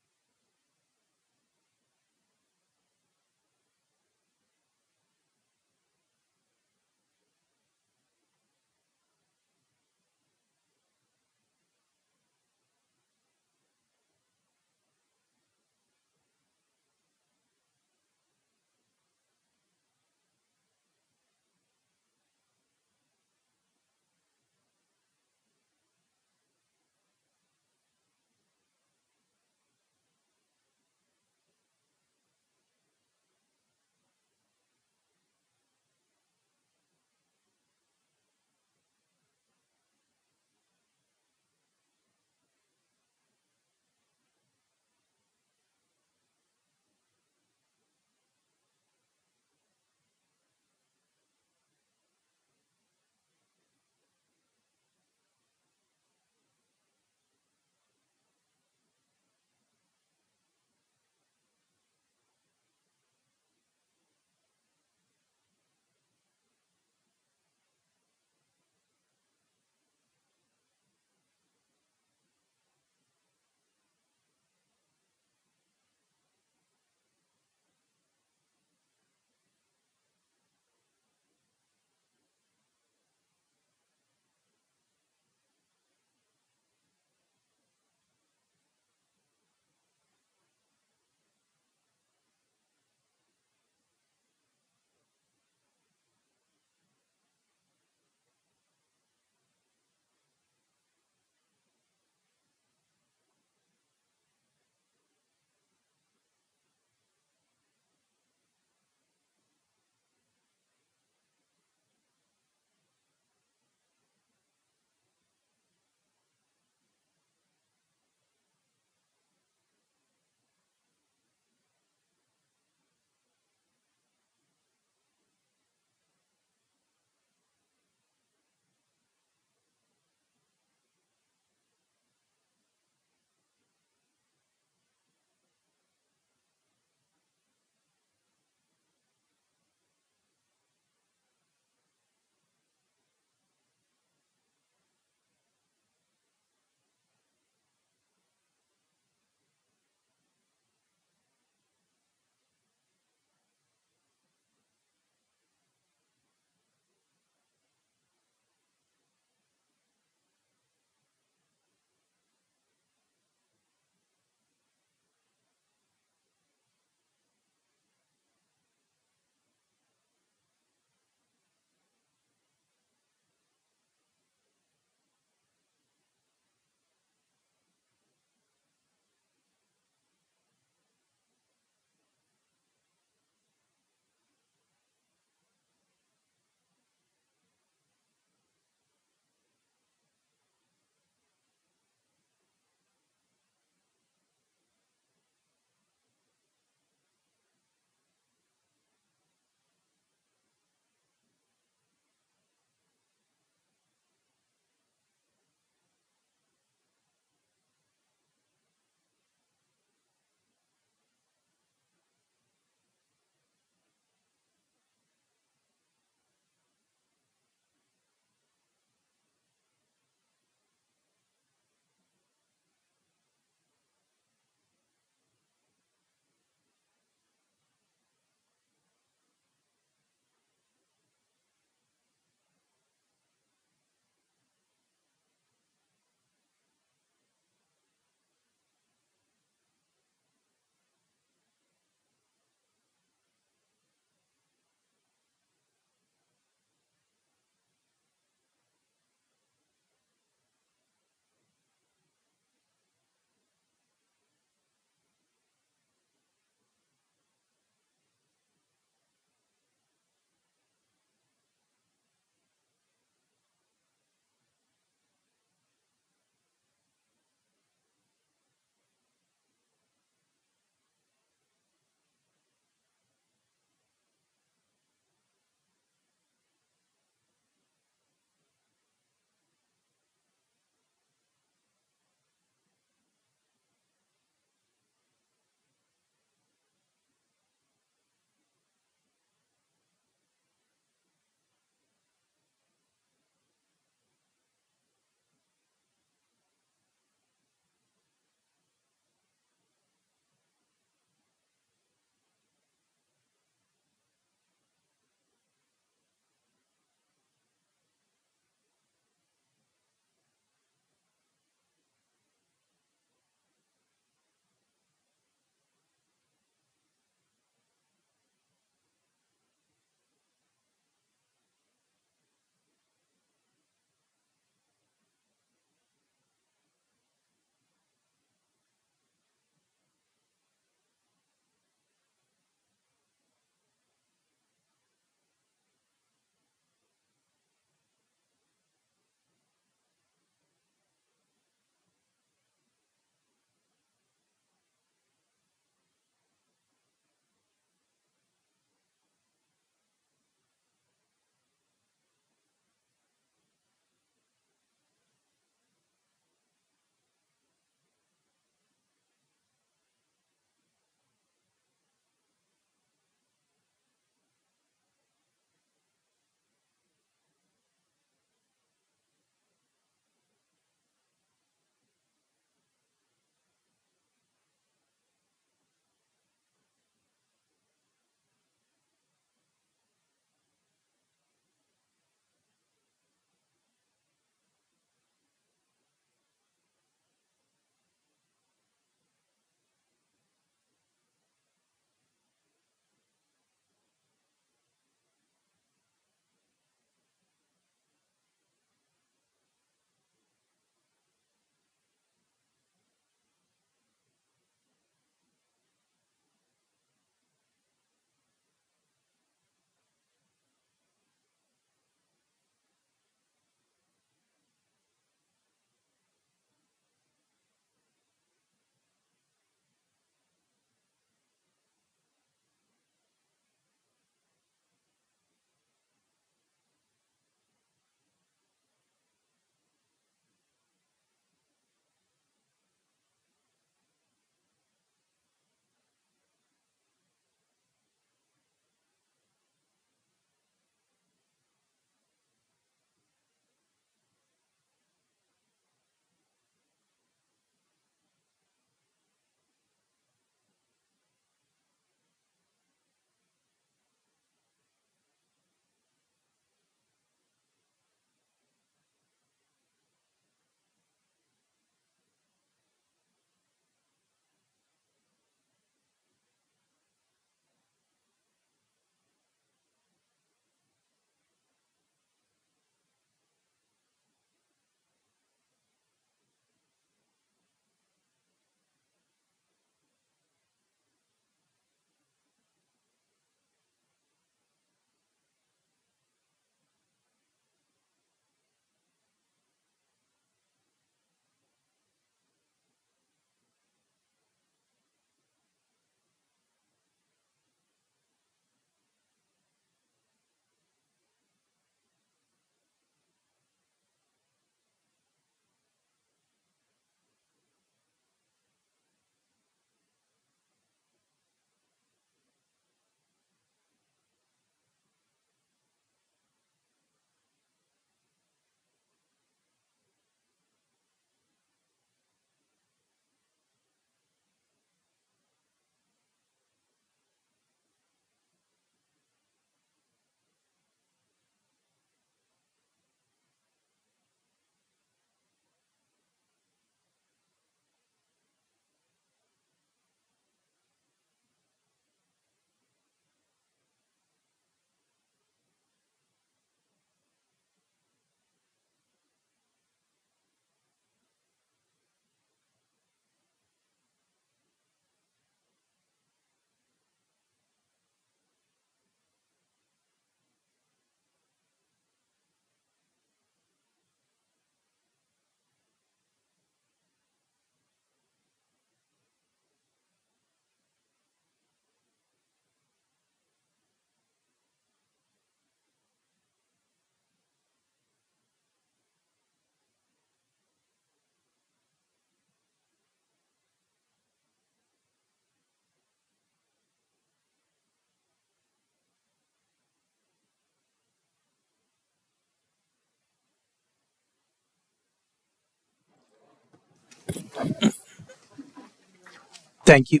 Thank you.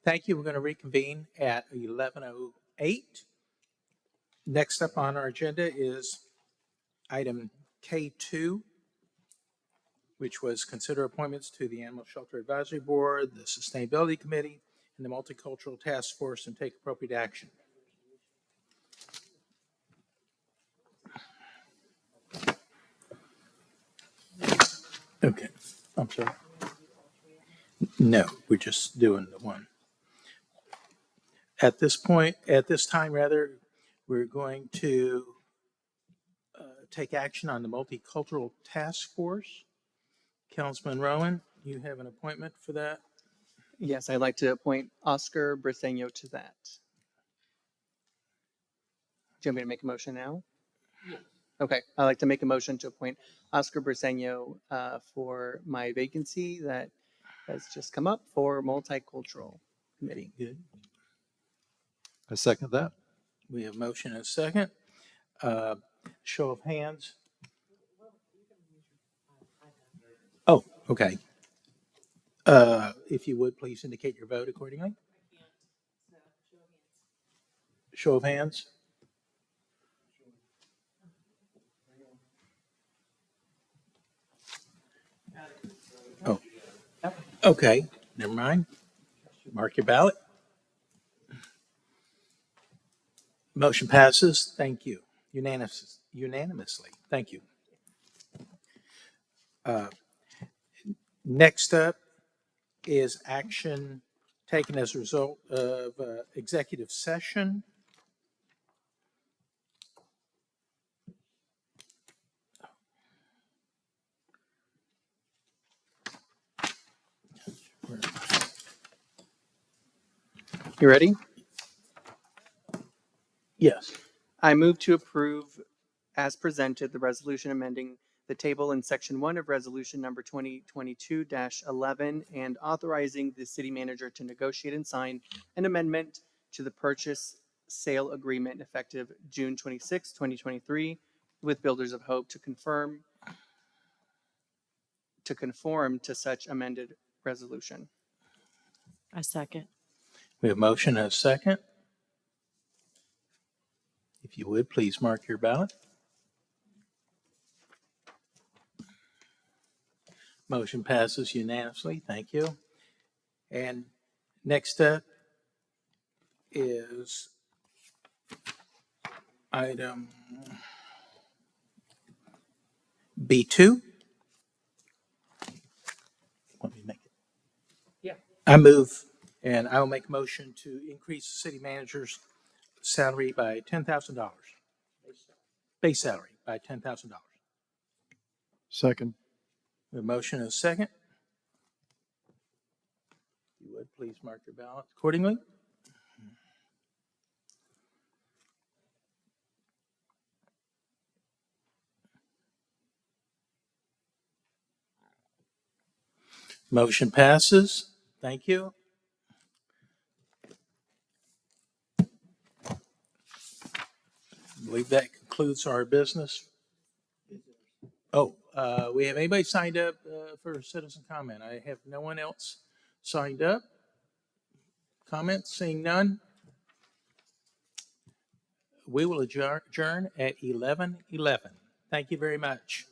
Thank you. We're going to reconvene at 11:08. Next up on our agenda is item K2, which was consider appointments to the Animal Shelter Advisory Board, the Sustainability Committee, and the Multicultural Task Force, and take appropriate action. Okay, I'm sorry. No, we're just doing the one. At this point, at this time, rather, we're going to take action on the Multicultural Task Force. Councilman Rowan, you have an appointment for that? Yes, I'd like to appoint Oscar Briseño to that. Do you want me to make a motion now? Okay, I'd like to make a motion to appoint Oscar Briseño for my vacancy that has just come up for Multicultural Committee. Good. I second that. We have motion and a second. Show of hands. Oh, okay. If you would, please indicate your vote accordingly. Show of hands. Oh, okay. Never mind. Mark your ballot. Motion passes. Thank you. Unanimously. Thank you. Next up is action taken as a result of executive session. You ready? Yes. I move to approve as presented the resolution amending the table in section 1 of resolution number 2022-11 and authorizing the city manager to negotiate and sign an amendment to the purchase sale agreement effective June 26, 2023 with Builders of Hope to conform to such amended resolution. I second. We have motion and a second. If you would, please mark your ballot. Motion passes unanimously. Thank you. And next up is item B2. Let me make it. Yeah. I move, and I will make a motion to increase the city manager's salary by $10,000. Base salary by $10,000. Second. The motion is second. If you would, please mark your ballot accordingly. Motion passes. Thank you. I believe that concludes our business. Oh, we have anybody signed up for citizen comment? I have no one else signed up. Comments? Seeing none. We will adjourn at 11:11. Thank you very much.